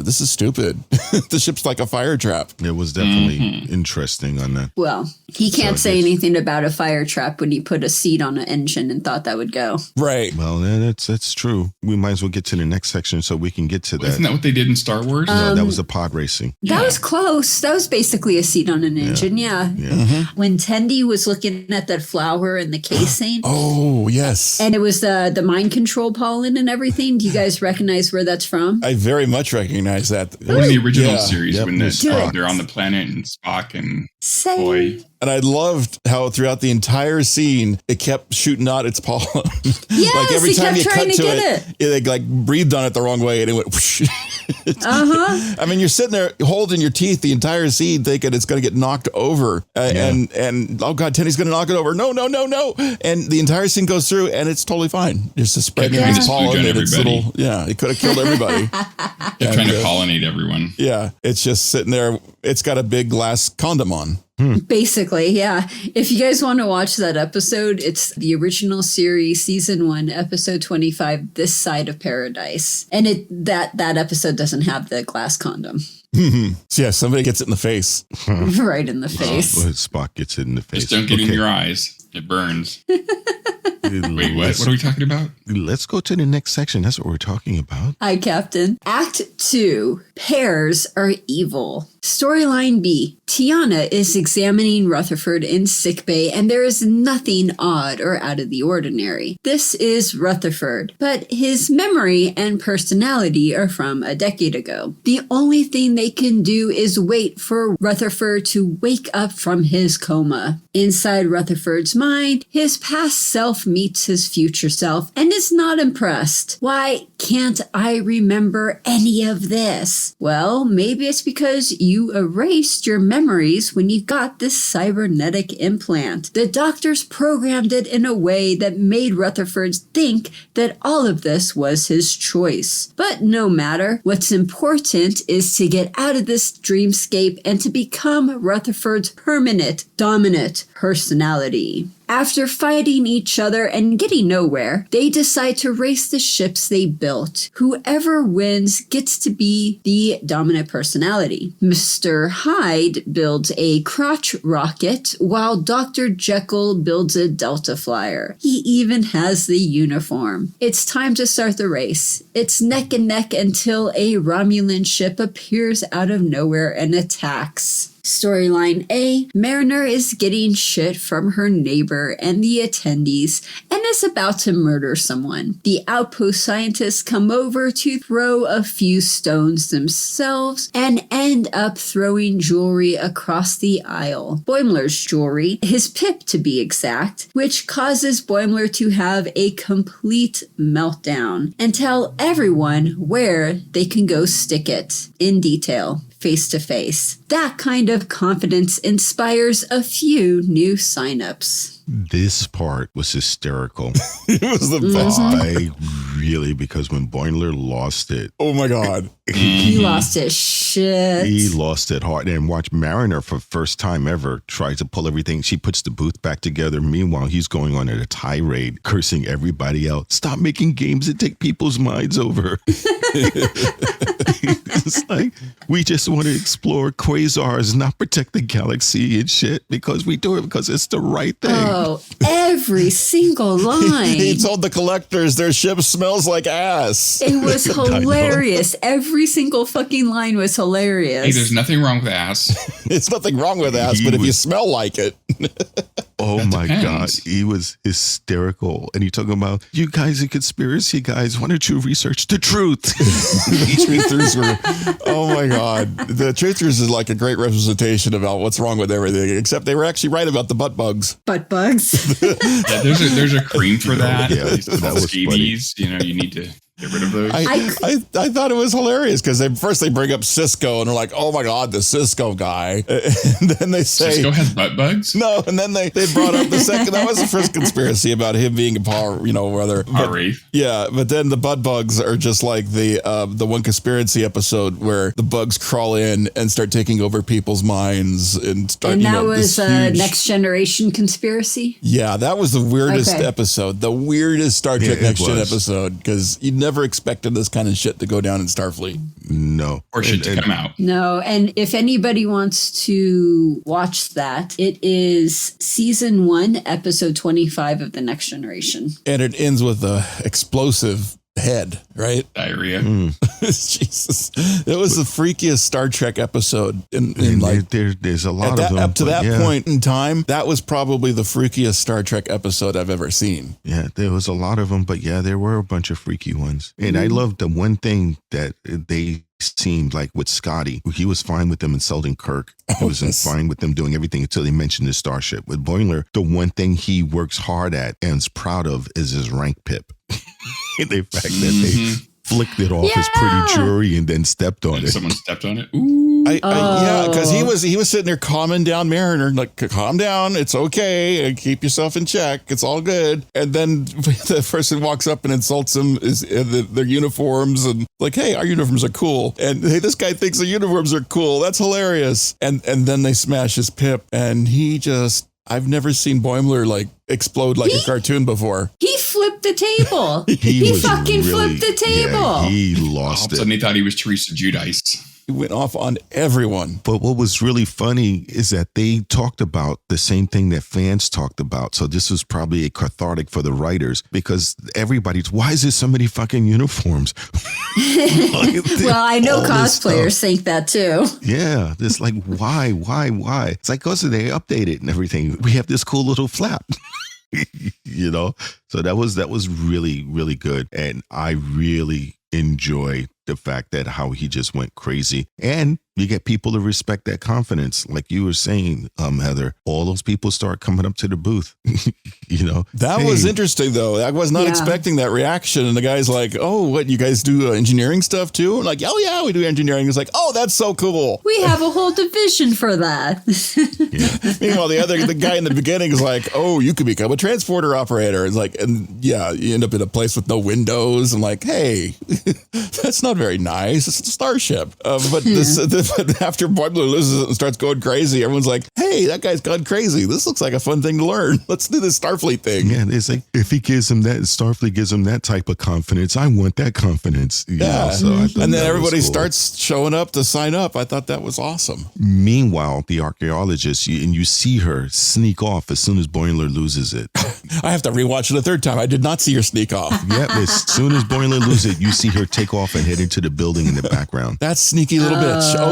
this is stupid. The ship's like a fire trap. It was definitely interesting on that. Well, he can't say anything about a fire trap when he put a seat on an engine and thought that would go. Right. Well, that's true. We might as well get to the next section so we can get to that. Isn't that what they did in Star Wars? No, that was the pod racing. That was close. That was basically a seat on an engine. Yeah. Mm-hmm. When Tendi was looking at that flower in the casing. Oh, yes. And it was the mind control pollen and everything. Do you guys recognize where that's from? I very much recognize that. One of the original series when Spock. they're on the planet and Spock and Say. Boy. And I loved how throughout the entire scene, it kept shooting out its pollen. Yes, like every time you cut to it like breathed on it the wrong way and it went whoosh. I mean, you're sitting there holding your teeth the entire scene thinking it's going to get knocked over. And oh God, Tendy's going to knock it over. No. And the entire scene goes through and it's totally fine. It's just spreading its pollen and its little, it could have killed everybody. They're trying to pollinate everyone. Yeah, it's just sitting there. It's got a big glass condom on. Basically, yeah. If you guys want to watch that episode, it's the original series, season 1, episode 25, This Side of Paradise. And that episode doesn't have the glass condom. So yeah, somebody gets it in the face. Right in the face. Spock gets it in the face. Just don't get in your eyes. It burns. Wait, what are we talking about? Let's go to the next section. That's what we're talking about. Hi, Captain. Act 2, Pears Are Evil. Storyline B. T'Ana is examining Rutherford in sickbay, and there is nothing odd or out of the ordinary. This is Rutherford, but his memory and personality are from a decade ago. The only thing they can do is wait for Rutherford to wake up from his coma. Inside Rutherford's mind, his past self meets his future self and is not impressed. Why can't I remember any of this? Well, maybe it's because you erased your memories when you got this cybernetic implant. The doctors programmed it in a way that made Rutherford think that all of this was his choice. But no matter, what's important is to get out of this dreamscape and to become Rutherford's permanent, dominant personality. After fighting each other and getting nowhere, they decide to race the ships they built. Whoever wins gets to be the dominant personality. Mr. Hyde builds a crotch rocket, while Dr. Jekyll builds a Delta Flyer. He even has the uniform. It's time to start the race. It's neck and neck until a Romulan ship appears out of nowhere and attacks. Storyline A, Mariner is getting shit from her neighbor and the attendees and is about to murder someone. The outpost scientists come over to throw a few stones themselves and end up throwing jewelry across the aisle. Boimler's jewelry, his pip to be exact, which causes Boimler to have a complete meltdown and tell everyone where they can go stick it in detail. Face to face. That kind of confidence inspires a few new signups. This part was hysterical. It was the best. Because when Boimler lost it. Oh my God. He lost his shit. He lost it hard. And watch Mariner for the first time ever try to pull everything. She puts the booth back together. Meanwhile, he's going on at a tirade, cursing everybody out. Stop making games that take people's minds over. It's like, we just want to explore quasars, not protect the galaxy and shit, because we do it because it's the right thing. Oh, every single line. He told the collectors their ship smells like ass. It was hilarious. Every single fucking line was hilarious. Hey, there's nothing wrong with ass. It's nothing wrong with ass, but if you smell like it. Oh my God. He was hysterical. And he talking about, you guys are conspiracy guys. Why don't you research the truth? The truthers were, oh my God. The truthers is like a great representation about what's wrong with everything, except they were actually right about the butt bugs. Butt bugs? Yeah, there's a cream for that. Yeah, that was scabies. You need to get rid of those. I thought it was hilarious because they bring up Cisco and they're like, oh my God, the Cisco guy. And then they say Cisco has butt bugs? No, and then they brought up the second. That was the first conspiracy about him being a power, whether. Yeah, but then the butt bugs are just like the one conspiracy episode where the bugs crawl in and start taking over people's minds and start. And that was a Next Generation conspiracy? Yeah, that was the weirdest episode. The weirdest Star Trek Next Gen episode because you'd never expected this kind of shit to go down in Starfleet. No. Or shit to come out. No, and if anybody wants to watch that, it is season 1, episode 25 of The Next Generation. And it ends with a explosive head, right? Diarrhea. Jesus. It was the freakiest Star Trek episode. There's a lot of them. Up to that point in time, that was probably the freakiest Star Trek episode I've ever seen. Yeah, there was a lot of them, but yeah, there were a bunch of freaky ones. And I love the one thing that they seemed like with Scotty, he was fine with them insulting Kirk. He was fine with them doing everything until they mentioned the starship. With Boimler, the one thing he works hard at and is proud of is his rank pip. The fact that they flicked it off his pretty jury and then stepped on it. Someone stepped on it. Ooh. Yeah, because he was sitting there calming down Mariner, like, calm down, it's okay, and keep yourself in check, it's all good. And then the person walks up and insults him, their uniforms, and like, hey, our uniforms are cool. And hey, this guy thinks the uniforms are cool. That's hilarious. And then they smash his pip, and I've never seen Boimler like explode like a cartoon before. He flipped the table. he fucking flipped the table. Yeah, he lost All of a sudden they thought he was Teresa Giudice. He went off on everyone. But what was really funny is that they talked about the same thing that fans talked about. So this was probably a cathartic for the writers because why is there so many fucking uniforms? Well, I know cosplayers think that too. Yeah. It's like, why? It's like, because they update it and everything. We have this cool little flap. So that was really, really good. And I really enjoy the fact that how he just went crazy. And you get people to respect that confidence. Like you were saying, Heather, all those people start coming up to the booth. That was interesting, though. I was not expecting that reaction. And the guy's like, oh, what, you guys do engineering stuff too? I'm like, oh, yeah, we do engineering. He's like, oh, that's so cool. We have a whole division for that. Meanwhile, the guy in the beginning is like, oh, you could become a transporter operator. It's like, and yeah, you end up in a place with no windows. And like, hey, that's not very nice. It's a starship. But after Boimler loses it and starts going crazy, everyone's like, hey, that guy's gone crazy. This looks like a fun thing to learn. Let's do this Starfleet thing. Yeah, it's like, if he gives him that, Starfleet gives him that type of confidence, I want that confidence. And then everybody starts showing up to sign up. I thought that was awesome. Meanwhile, the archaeologist, you see her sneak off as soon as Boimler loses it. I have to rewatch it a third time. I did not see her sneak off. Yep, as soon as Boimler loses it, you see her take off and head into the building in the background. That sneaky little bitch. Okay.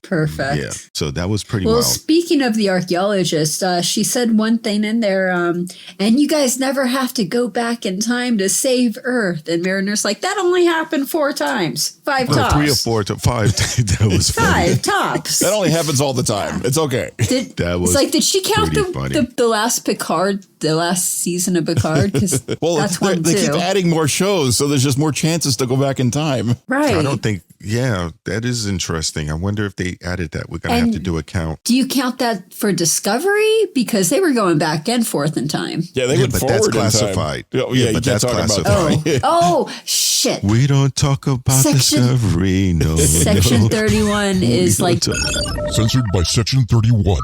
Perfect. Yeah. So that was pretty wild. Speaking of the archaeologist, she said one thing in there, and you guys never have to go back in time to save Earth. And Mariner's like, that only happened 4 times. 5 tops. 3 or 4 to 5. That was funny. 5 tops. That only happens all the time. It's okay. Did she count the last Picard, the last season of Picard? Because that's one they keep adding more shows, so there's just more chances to go back in time. Right. I don't think, that is interesting. I wonder if they added that. We're going to have to do a count. Do you count that for Discovery? Because they were going back and forth in time. Yeah, they went but forward that's classified. In time. Yeah, but that's classified. Oh, shit. We don't talk about Discovery. No. Section 31 is like censored by Section 31.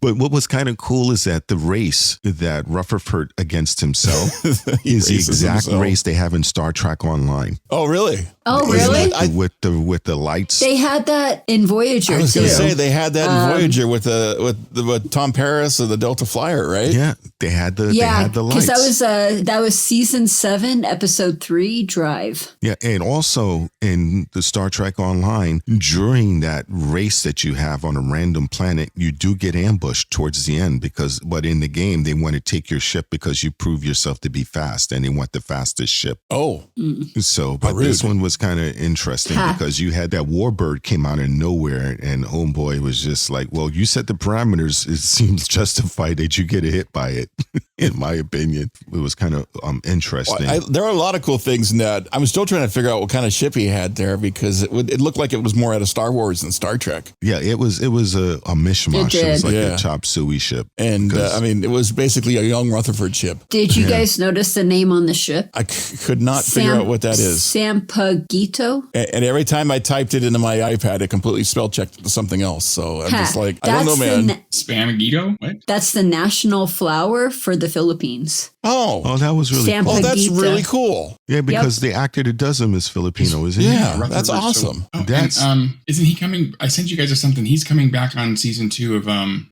But what was kind of cool is that the race that Rutherford against himself is the exact race they have in Star Trek Online. Oh, really? Oh, really? With the lights. They had that in Voyager, I was going to say, they had that in Voyager with Tom Paris of the Delta Flyer, right? Yeah, they had the lights. Because that was season 7, episode 3, Drive. Yeah, and also in the Star Trek Online, during that race that you have on a random planet, you do get ambushed towards the end but in the game, they want to take your ship because you prove yourself to be fast and they want the fastest ship. Oh. So, but this one was kind of interesting because you had that Warbird came out of nowhere and Homeboy was just like, well, you set the parameters. It seems justified that you get a hit by it, in my opinion. It was kind of interesting. Well, there are a lot of cool things in that. I'm still trying to figure out what kind of ship he had there because it looked like it was more out of Star Wars than Star Trek. Yeah, it was a mishmash. It was like a chop suey ship. And it was basically a young Rutherford ship. Did you guys notice the name on the ship? I could not figure out what that is. Sampaguita. And every time I typed it into my iPad, it completely spell checked it to something else. So I'm just like, I don't know, man. Spamagito? What? That's the national flower for the Philippines. Oh, that was really cool. Oh, that's really cool. Yeah, because the actor that does him is Filipino, isn't he? Yeah, that's awesome. That's isn't he coming? I sent you guys something. He's coming back on season 2 of the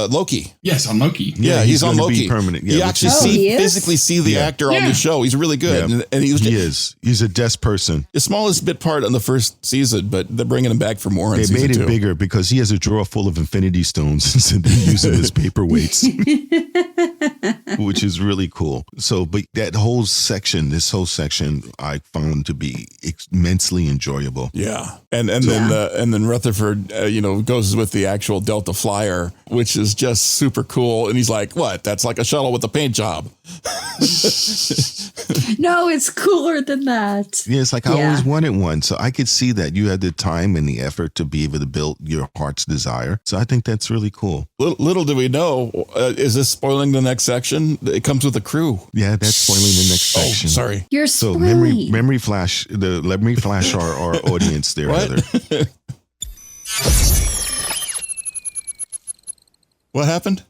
Loki. Yes, on Loki. Yeah, he's on Loki. Be permanent. Yeah, you actually physically see the actor on the show. He's really good, and he is. He's a desk person. The smallest bit part on the first season, but they're bringing him back for more. They made it bigger because he has a drawer full of infinity stones, and they use them as paperweights. Which is really cool. So, but this whole section, I found to be immensely enjoyable. Yeah, and then Rutherford, goes with the actual Delta Flyer, which is just super cool. And he's like, "What? That's like a shuttle with a paint job." No, it's cooler than that. Yeah, it's like I always wanted one, so I could see that you had the time and the effort to be able to build your heart's desire. So I think that's really cool. Little do we know, is this spoiling the next section? It comes with a crew. Yeah, that's spoiling the next section. Oh, sorry. You're spoiling. So memory flash. Let me flash our audience there, Heather. What happened?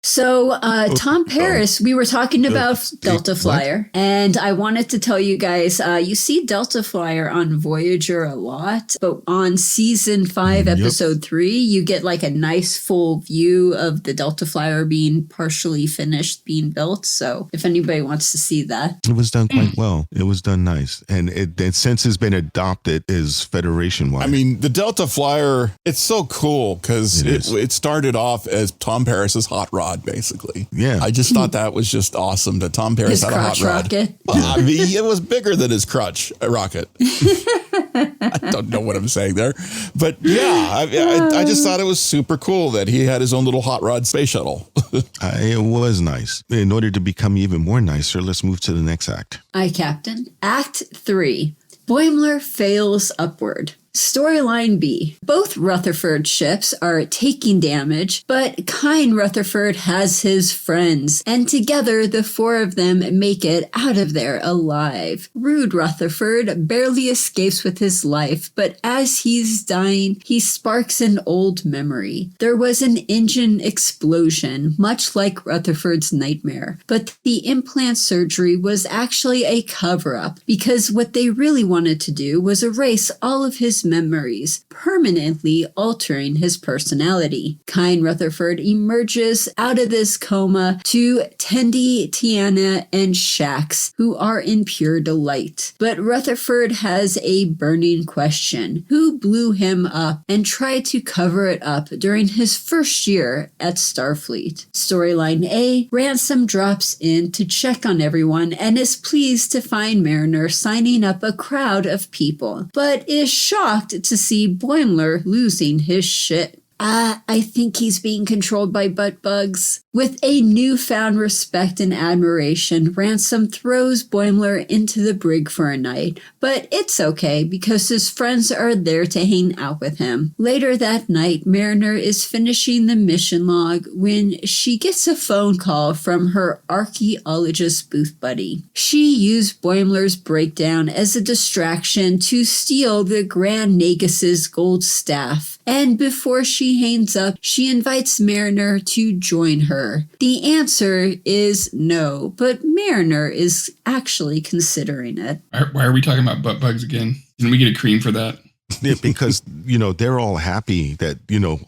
So, Tom Paris, we were talking about Delta Flyer, and I wanted to tell you guys, you see Delta Flyer on Voyager a lot, but on season 5, episode 3, you get like a nice full view of the Delta Flyer being partially finished, being built. So if anybody wants to see that. It was done quite well. It was done nice. And it since it's been adopted is Federation-wide. I mean, the Delta Flyer, it's so cool because it started off as Tom Paris's hot rod. Basically, I just thought that was just awesome that Tom Paris had a hot rod. Rocket. Well, I mean, it was bigger than his crotch rocket. I don't know what I'm saying there, but I just thought it was super cool that he had his own little hot rod space shuttle. It was nice. In order to become even more nicer, let's move to the next act. Aye, Captain. Act 3. Boimler fails upward. Storyline B. Both Rutherford ships are taking damage, but kind Rutherford has his friends, and together the 4 of them make it out of there alive. Rude Rutherford barely escapes with his life, but as he's dying, he sparks an old memory. There was an engine explosion, much like Rutherford's nightmare, but the implant surgery was actually a cover-up, because what they really wanted to do was erase all of his memories, permanently altering his personality. Kind Rutherford emerges out of this coma to Tendi, T'Ana, and Shax, who are in pure delight. But Rutherford has a burning question. Who blew him up and tried to cover it up during his first year at Starfleet? Storyline A. Ransom drops in to check on everyone and is pleased to find Mariner signing up a crowd of people, but is shocked to see Boimler losing his shit. I think he's being controlled by butt bugs. With a newfound respect and admiration, Ransom throws Boimler into the brig for a night, but it's okay because his friends are there to hang out with him. Later that night, Mariner is finishing the mission log when she gets a phone call from her archaeologist booth buddy. She used Boimler's breakdown as a distraction to steal the Grand Negus's gold staff, and before she hangs up, she invites Mariner to join her. The answer is no, but Mariner is actually considering it. Why are we talking about butt bugs again? Didn't we get a cream for that? Yeah, because, they're all happy that,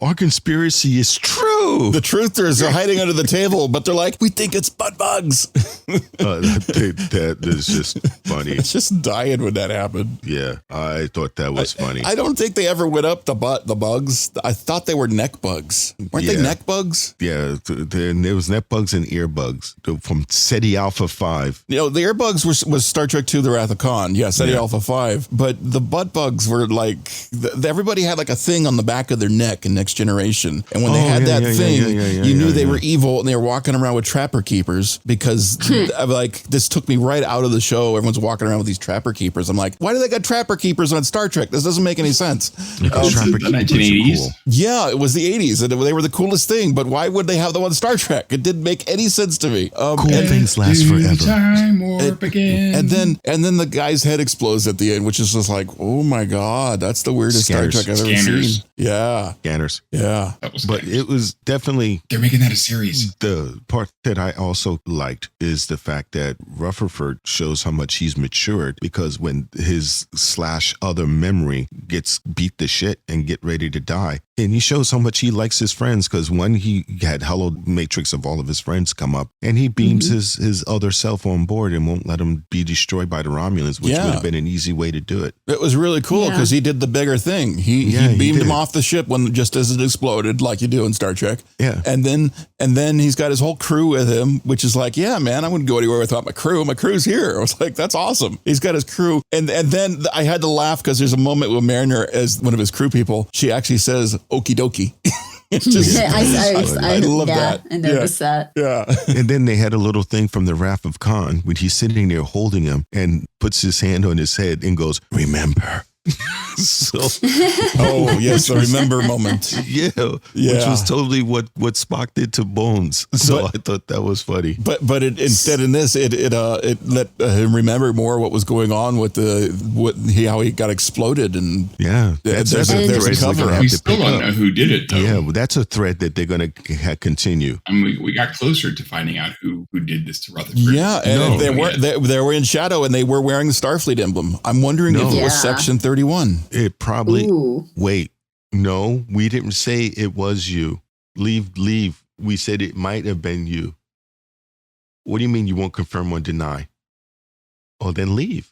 our conspiracy is true. The truthers are hiding under the table, but they're like, we think it's butt bugs. That is just funny. It's just dying when that happened. Yeah, I thought that was funny. I don't think they ever went up the bugs. I thought they were neck bugs. Weren't they neck bugs? Yeah, there was neck bugs and ear bugs from SETI Alpha 5. The ear bugs was Star Trek II, The Wrath of Khan. Yeah, SETI Alpha 5. But the butt bugs were like, everybody had like a thing on the back of their neck in Next Generation. And when they had that thing, you knew they were evil, and they were walking around with trapper keepers because this took me right out of the show. Everyone's walking around with these trapper keepers. I'm like, why do they got trapper keepers on Star Trek? This doesn't make any sense. Trapper keepers 1980s. Cool. Yeah, it was the 80s, and they were the coolest thing. But why would they have them on Star Trek? It didn't make any sense to me. Cool things last forever. Time warp again. And then the guy's head explodes at the end, which is just like, oh my god, that's the weirdest Star Trek I've ever seen. Yeah, Scanners. Yeah, but it was definitely. They're making that a series. The part that I also liked is the fact that Rutherford shows how much he's matured, because when his / other memory gets beat to shit and get ready to die, and he shows how much he likes his friends, because when he had Hello Matrix of all of his friends come up, and he beams his other self on board and won't let him be destroyed by the Romulans, which would have been an easy way to do it. It was really cool because he did the bigger thing. He beamed him off the ship just as it exploded, like you do in Star Trek. Yeah. And then he's got his whole crew with him, which is like, yeah, man, I wouldn't go anywhere without my crew. My crew's here. I was like, that's awesome. He's got his crew. And then I had to laugh because there's a moment with Mariner as one of his crew people. She actually says, okie dokie. I love that. I noticed that. Yeah. And then they had a little thing from the Wrath of Khan when he's sitting there holding him and puts his hand on his head and goes, remember. Oh yes, the remember moment. Yeah, which was totally what Spock did to Bones. So I thought that was funny. But instead in this, it let him remember more what was going on with how he got exploded, and there's a cover. We still don't know who did it though. Yeah, well, that's a thread that they're going to continue. I mean, we got closer to finding out who did this to Rutherford. Yeah, and they were in shadow, and they were wearing the Starfleet emblem. I'm wondering if it was Section 31. It probably. Wait, no, we didn't say it was you. Leave. We said it might have been you. What do you mean you won't confirm or deny? Oh, then leave.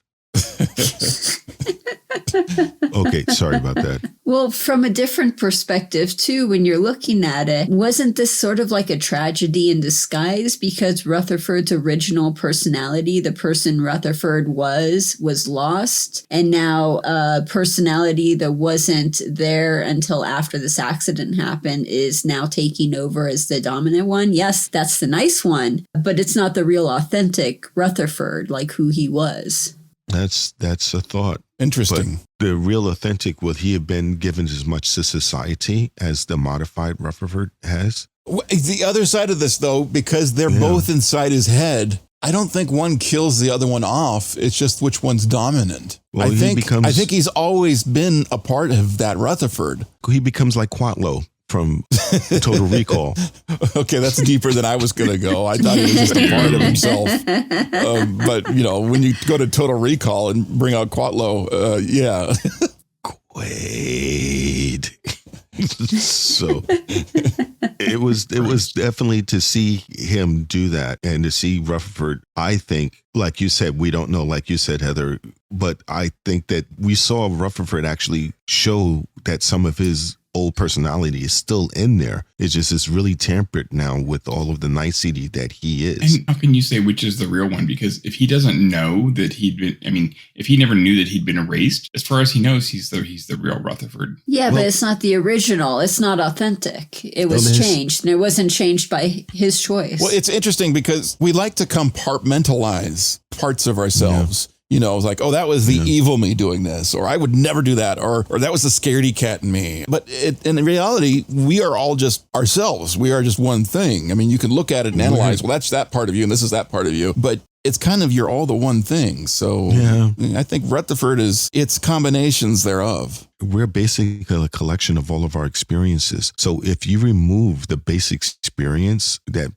Okay, sorry about that. Well, from a different perspective, too, when you're looking at it, wasn't this sort of like a tragedy in disguise? Because Rutherford's original personality, the person Rutherford was lost. And now a personality that wasn't there until after this accident happened is now taking over as the dominant one. Yes, that's the nice one, but it's not the real authentic Rutherford, like who he was. That's a thought. Interesting. But the real authentic, would he have been given as much to society as the modified Rutherford has? The other side of this, though, because they're both inside his head, I don't think one kills the other one off. It's just which one's dominant. Well, I think he's always been a part of that Rutherford. He becomes like Quatlo from Total Recall. Okay, that's deeper than I was going to go. I thought he was just a part of himself. But, when you go to Total Recall and bring out Quatlo, yeah. Quaid. So it was definitely to see him do that and to see Rutherford. I think, like you said, we don't know, like you said, Heather, but I think that we saw Rutherford actually show that some of his old personality is still in there. It's just it's really tempered now with all of the nicety that he is. And how can you say which is the real one? Because if he doesn't know that if he never knew that he'd been erased, as far as he knows, he's the real Rutherford. Yeah, but it's not the original. It's not authentic. It was changed, and it wasn't changed by his choice. Well, it's interesting because we like to compartmentalize parts of ourselves. Yeah. Like, oh, that was the evil me doing this, or I would never do that, or that was the scaredy cat in me. But in reality, we are all just ourselves. We are just one thing. I mean, you can look at it and analyze, well, that's that part of you, and this is that part of you. But it's kind of you're all the one thing. So I think Rutherford it's combinations thereof. We're basically a collection of all of our experiences. So if you remove the basic experience that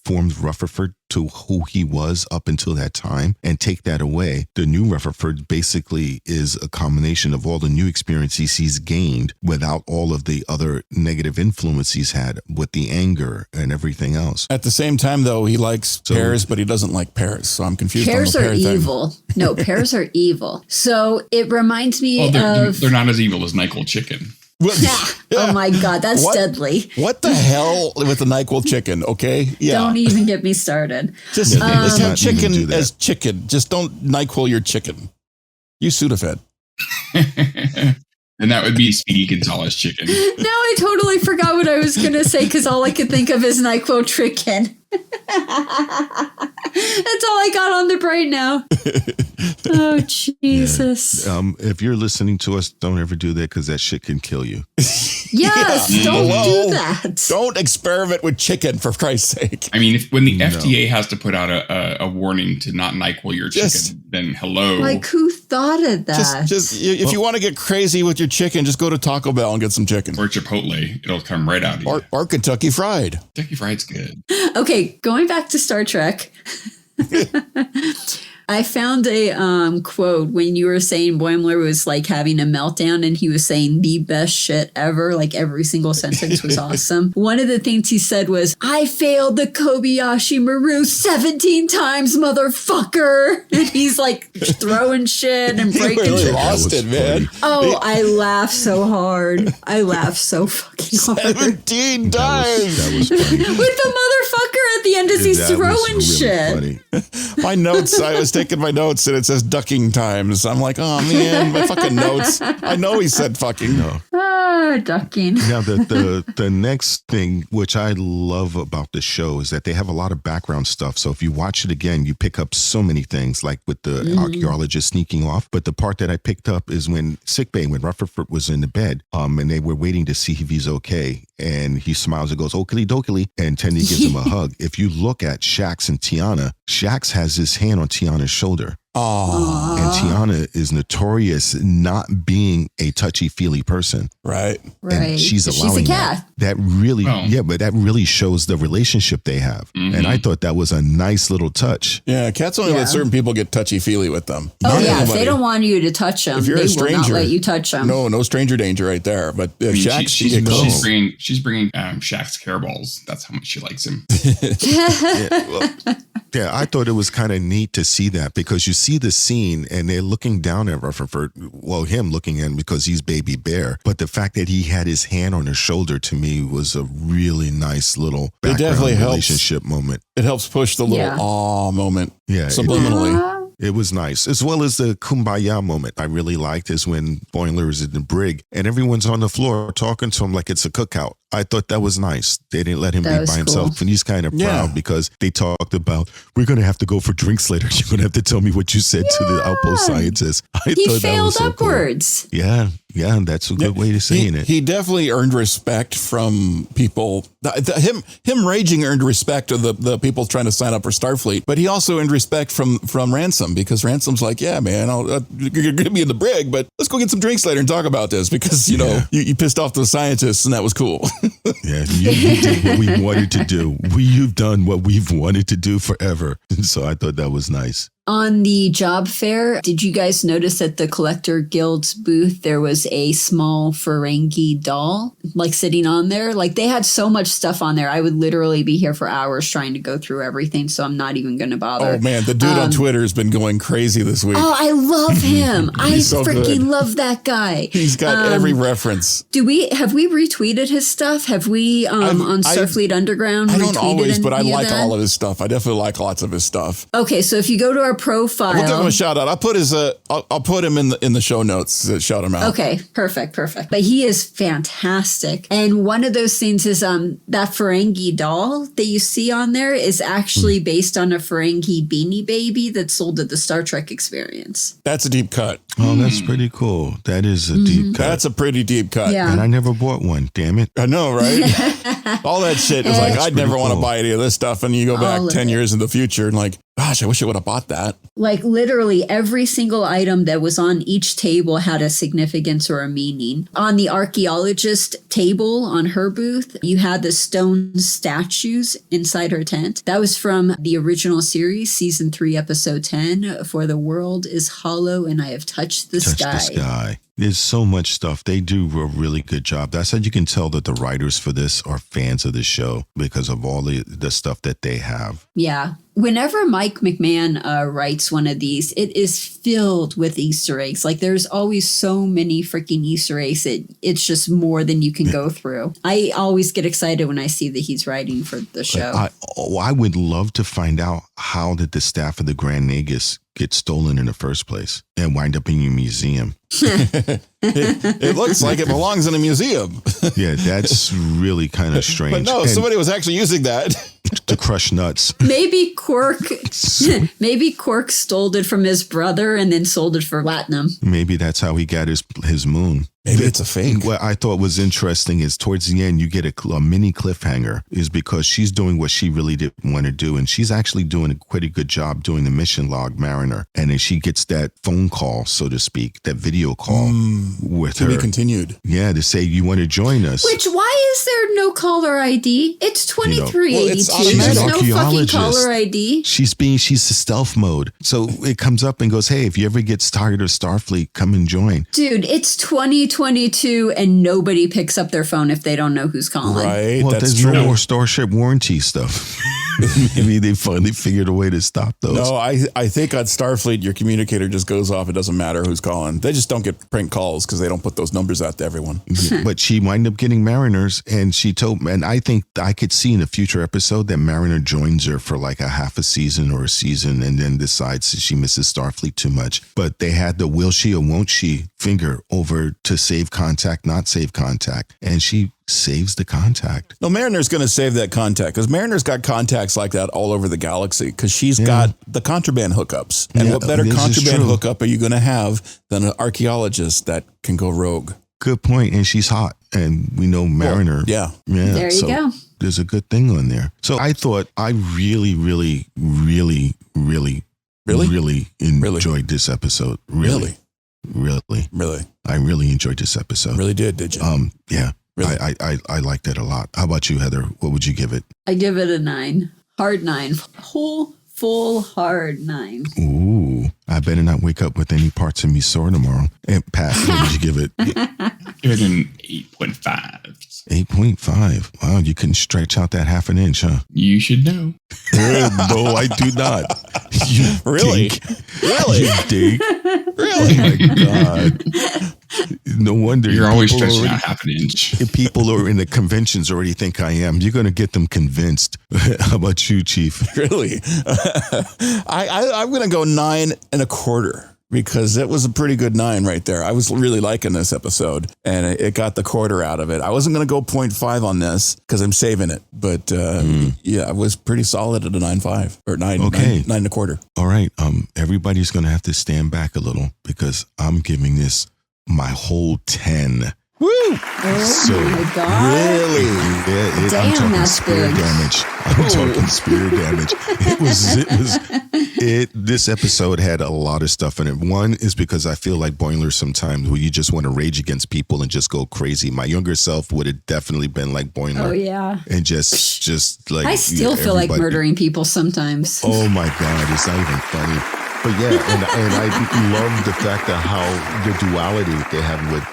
formed Rutherford to who he was up until that time and take that away, the new Rutherford basically is a combination of all the new experiences he's gained without all of the other negative influence he's had with the anger and everything else. At the same time, though, he likes pears, but he doesn't like pears. So I'm confused. Pears on the are pear evil. Thing. No, pears are evil. So it reminds me of... They're not as evil as NyQuil chicken. Oh my God, that's deadly. What the hell with the NyQuil chicken? Okay. Yeah. Don't even get me started. Just have chicken as chicken. Just don't NyQuil your chicken. Use Sudafed. And that would be Speedy Gonzalez chicken. Now I totally forgot what I was going to say because all I could think of is NyQuil chicken. That's all I got on the brain now. Oh, Jesus. Yeah. If you're listening to us, don't ever do that because that shit can kill you. Yes, don't do that. Don't experiment with chicken, for Christ's sake. I mean, when the FDA has to put out a warning to not NyQuil your chicken, then hello. Like, who thought of that? If you want to get crazy with your chicken, just go to Taco Bell and get some chicken. Or Chipotle. It'll come right out of you. Or Kentucky Fried. Kentucky Fried's good. Okay, going back to Star Trek. I found a quote when you were saying Boimler was like having a meltdown and he was saying the best shit ever. Like every single sentence was awesome. One of the things he said was, I failed the Kobayashi Maru 17 times, motherfucker. And he's like throwing shit and breaking shit. Really lost it, man. Oh, I laughed so hard. I laughed so fucking hard. 17 times. That was funny. With the motherfucker at the end as he's throwing shit. My notes, I was taking my notes and it says ducking times. I'm like, oh man, my fucking notes. I know he said fucking. No. Ducking. Now, the next thing, which I love about the show, is that they have a lot of background stuff. So if you watch it again, you pick up so many things, like with the archaeologist sneaking off. But the part that I picked up is when sickbay, when Rutherford was in the bed, and they were waiting to see if he's okay. And he smiles and goes, Okely, Dokely, and Tendi gives him a hug. If you look at Shax and T'Ana, Shax has his hand on Tiana's shoulder. Oh. And T'Ana is notorious not being a touchy-feely person. Right. And she's allowing a cat. That really, but that really shows the relationship they have. Mm-hmm. And I thought that was a nice little touch. Yeah, cats only let certain people get touchy-feely with them. Oh, yeah, if they don't want you to touch them, if you're a stranger, will not let you touch them. No stranger danger right there. But Shax, she's bringing Shax care balls. That's how much she likes him. Yeah, I thought it was kind of neat to see that, because you see the scene and they're looking down at Rutherford, him looking in because he's baby bear. But the fact that he had his hand on his shoulder, to me, was a really nice little background relationship moment. It helps push the little aw moment. Yeah, subliminally. It was nice, as well as the kumbaya moment. I really liked is when Boimler is in the brig and everyone's on the floor talking to him like it's a cookout. I thought that was nice. They didn't let him be by himself. And he's kind of proud because they talked about, we're going to have to go for drinks later. You're going to have to tell me what you said to the outpost scientists. He failed upwards. Cool. Yeah, that's a good way to saying it. He definitely earned respect from people. Him raging earned respect of the people trying to sign up for Starfleet, but he also earned respect from Ransom, because Ransom's like, yeah, man, you're going to be in the brig, but let's go get some drinks later and talk about this, because, you know, you pissed off the scientists and that was cool. Yeah, you did what we wanted to do. You've done what we've wanted to do forever. So I thought that was nice. On the job fair, did you guys notice at the Collector Guild's booth, there was a small Ferengi doll, like sitting on there? Like they had so much stuff on there. I would literally be here for hours trying to go through everything. So I'm not even going to bother. Oh man, the dude on Twitter has been going crazy this week. Oh, I love him. I so freaking love that guy. He's got every reference. Have we retweeted his stuff? Have we on Starfleet Underground? I don't always, but I like all of his stuff. I definitely like lots of his stuff. Okay, so if you go to our profile, we'll give him a shout out. I'll put him in the show notes. Shout him out. Okay, perfect. But he is fantastic. And one of those things is that Ferengi doll that you see on there is actually based on a Ferengi Beanie Baby that's sold at the Star Trek Experience. That's a deep cut. Oh, that's pretty cool. That is a deep cut. That's a pretty deep cut. Yeah. And I never bought one. Damn it. I know, right? All that shit is like, I'd never want to buy any of this stuff. And you go back 10 years in the future and like, gosh, I wish I would have bought that. Like literally every single item that was on each table had a significance or a meaning. On the archaeologist table on her booth, you had the stone statues inside her tent. That was from the original series, season 3, episode 10, For the World is Hollow and I Have Touched the Sky. There's so much stuff. They do a really good job. That's how you can tell that the writers for this are fans of the show, because of all the stuff that they have. Yeah. Whenever Mike McMahon writes one of these, it is filled with Easter eggs. Like there's always so many freaking Easter eggs. It's just more than you can go through. I always get excited when I see that he's writing for the show. I would love to find out how did the staff of the Grand Nagus get stolen in the first place and wind up in your museum. It looks like it belongs in a museum. Yeah, that's really kind of strange. But no, somebody was actually using that to crush nuts. Maybe Quark stole it from his brother and then sold it for platinum. Maybe that's how he got his moon. Maybe it's a fake. What I thought was interesting is towards the end, you get a mini cliffhanger is because she's doing what she really didn't want to do. And she's actually doing a pretty good job doing the mission log Mariner. And then she gets that phone call, so to speak, that video call with her. To be continued. Yeah, to say you want to join us. Which, why is there no caller ID? It's 2382. She's There's an no fucking archaeologist. caller ID. She's a stealth mode. So it comes up and goes, hey, if you ever get tired of Starfleet, come and join. Dude, it's 2022 and nobody picks up their phone if they don't know who's calling. Right. Well, that's there's true. no more Starship warranty stuff. Maybe they finally figured a way to stop those. No, I think on Starfleet, your communicator just goes off. It doesn't matter who's calling. They just don't get prank calls because they don't put those numbers out to everyone. But she wound up getting Mariners, and she told, and I think I could see in a future episode that Mariner joins her for like a half a season or a season and then decides that she misses Starfleet too much. But they had the will she or won't she finger over to save contact, not save contact. And she saves the contact. No, Mariner's going to save that contact because Mariner's got contacts like that all over the galaxy because she's got the contraband hookups. And what better contraband hookup are you going to have than an archaeologist that can go rogue? Good point. And she's hot. And we know Mariner. Yeah. There you go. There's a good thing on there. So I thought I really enjoyed this episode. Really. I really enjoyed this episode. Really did you? Yeah. Really? I liked it a lot. How about you, Heather? What would you give it? I give it a 9. Hard 9. Full hard 9. Ooh. I better not wake up with any parts of me sore tomorrow. And Pat, what would you give it? Give it an 8.5. 8.5. Wow, you couldn't stretch out that half an inch, huh? You should know. No, I do not. You Really? dink. Really? You dink. Really? Oh my God. No wonder You're always people stretching already- out half an inch. If people are in the conventions already think I am, you're going to get them convinced. How about you, Chief? Really? I'm going to go 9.25 because it was a pretty good 9 right there. I was really liking this episode and it got the quarter out of it. I wasn't going to go 0.5 on this because I'm saving it. But yeah, I was pretty solid at a 9.5 or 9. Okay. 9.25. All right. Everybody's going to have to stand back a little because I'm giving this my whole 10. Woo! Oh my God. Really? Yeah, Damn, I'm talking that's spear big. damage. I'm talking spear damage. This episode had a lot of stuff in it. One is because I feel like Boimler sometimes where you just want to rage against people and just go crazy. My younger self would have definitely been like Boimler. Oh, yeah. And just like I still feel like murdering people sometimes. Oh my God, it's not even funny. But yeah, and I love the fact that how the duality they have with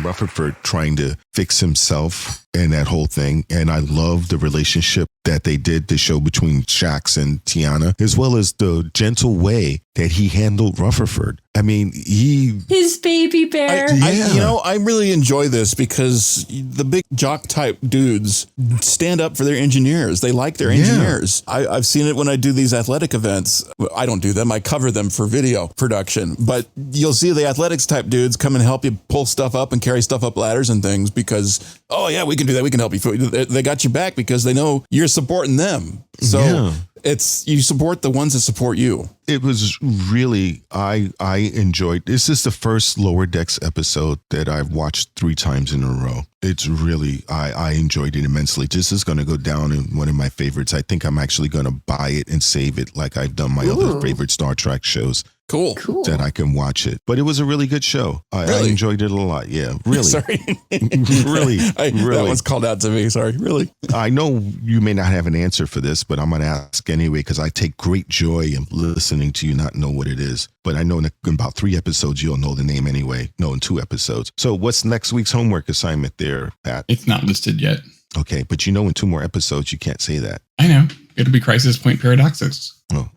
Rutherford trying to fix himself and that whole thing. And I love the relationship that they did to show between Shax and T'Ana, as well as the gentle way that he handled Rutherford. I mean, his baby bear. I really enjoy this because the big jock type dudes stand up for their engineers. They like their engineers. I've seen it when I do these athletic events. I don't do them. I cover them for video production. But you'll see the athletics type dudes come and help you pull stuff up and carry stuff up ladders and things because, oh yeah, we can do that. We can help you. They got you back because they know you're supporting them. So it's you support the ones that support you. It was really, I enjoyed, this is the first Lower Decks episode that I've watched 3 times in a row. It's really, I enjoyed it immensely. This is going to go down in one of my favorites. I think I'm actually going to buy it and save it like I've done my other favorite Star Trek shows. Cool. That I can watch it. But it was a really good show. I enjoyed it a lot. Yeah, really. Sorry. really. That was called out to me. Sorry. Really. I know you may not have an answer for this, but I'm going to ask anyway because I take great joy in listening to you not know what it is. But I know in about 3 episodes, you'll know the name anyway. No, in 2 episodes. So what's next week's homework assignment there, Pat? It's not listed yet. Okay, but you know in 2 more episodes, you can't say that. I know. It'll be Crisis Point Paradoxes. Oh,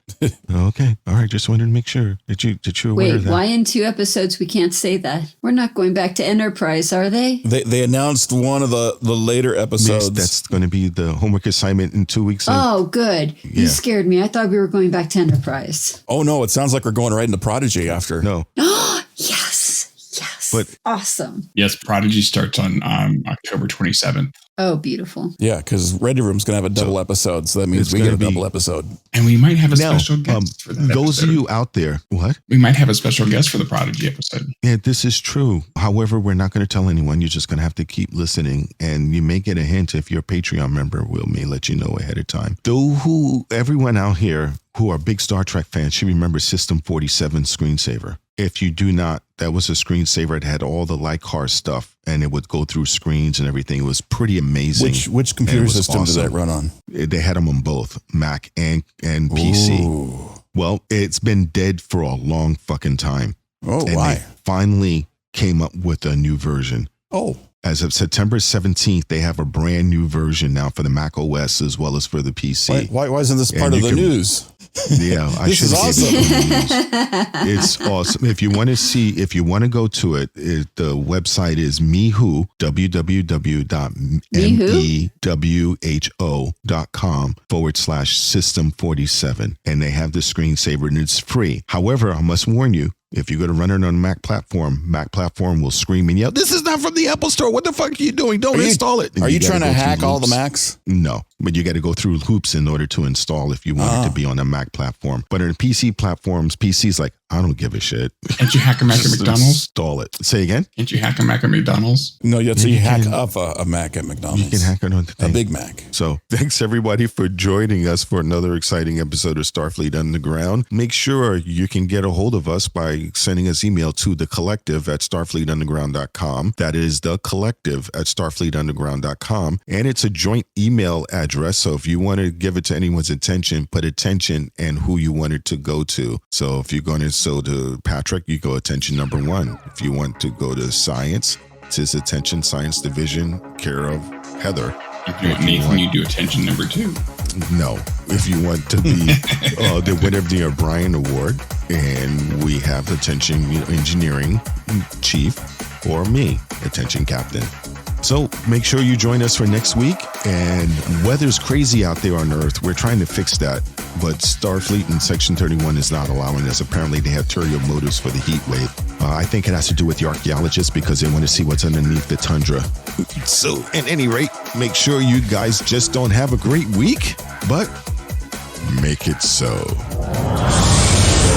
okay. All right. Just wanted to make sure that you aware of that. Wait, why in 2 episodes we can't say that? We're not going back to Enterprise, are they? They announced one of the later episodes. Yes, that's going to be the homework assignment in 2 weeks. Oh, good. You scared me. I thought we were going back to Enterprise. Oh, no. It sounds like we're going right into Prodigy after. No. Yes. But awesome. Yes, Prodigy starts on October 27th. Oh, beautiful. Yeah, because Ready Room's going to have a double episode. So that means we get a double episode. And we might have a special guest for that those episode. of you out there, what? We might have a special guest for the Prodigy episode. Yeah, this is true. However, we're not going to tell anyone. You're just going to have to keep listening. And you may get a hint if you're a Patreon member. We may let you know ahead of time. Though everyone out here who are big Star Trek fans should remember System 47 screensaver. If you do not, that was a screensaver. It had all the Lycar stuff, and it would go through screens and everything. It was pretty amazing. Which computer system did that run on? They had them on both Mac and PC. Ooh. Well, it's been dead for a long fucking time. Oh, and why? They finally came up with a new version. Oh. As of September 17th, they have a brand new version now for the Mac OS as well as for the PC. Why isn't this part of the news? Yeah, I should have given you the news. It's awesome. If you want to go to it, the website is Mihu, www.mewho.com/system47. And they have the screensaver and it's free. However, I must warn you, if you go to run it on a Mac platform will scream and yell, "This is not from the Apple Store. What the fuck are you doing? Don't install it." And are you trying to hack all the loops. Macs? No, but you got to go through hoops in order to install if you want it to be on a Mac platform. But on PC platforms, PC's like, I don't give a shit. Can't you hack a Mac at McDonald's? Install it. Say again? Can't you hack a Mac at McDonald's? No, you hack up a Mac at McDonald's. You can hack it on the thing. A Big Mac. So thanks everybody for joining us for another exciting episode of Starfleet Underground. Make sure you can get a hold of us by sending us email to thecollective@starfleetunderground.com. That is thecollective@starfleetunderground.com. And it's a joint email address. So if you want to give it to anyone's attention, put attention and who you want it to go to. So if you're going to to Patrick, you go attention number 1. If you want to go to science, it's his attention science division, care of Heather. If you want Nathan, you do attention number 2. No. If you want to be the winner of the O'Brien Award, and we have attention engineering chief, or me, attention captain. So make sure you join us for next week. And weather's crazy out there on Earth. We're trying to fix that. But Starfleet and Section 31 is not allowing us. Apparently, they have ulterior motives for the heat wave. I think it has to do with the archaeologists because they want to see what's underneath the tundra. So at any rate, make sure you guys just don't have a great week, but make it so.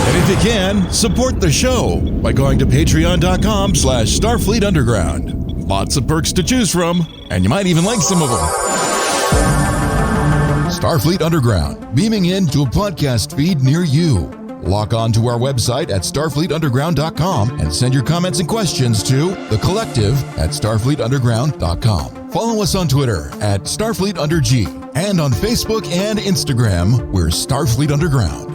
And if you can, support the show by going to patreon.com/Starfleet Underground. Lots of perks to choose from, and you might even like some of them. Starfleet Underground, beaming into a podcast feed near you. Log on to our website at starfleetunderground.com and send your comments and questions to thecollective@starfleetunderground.com. Follow us on Twitter @StarfleetUnderG and on Facebook and Instagram, we're Starfleet Underground.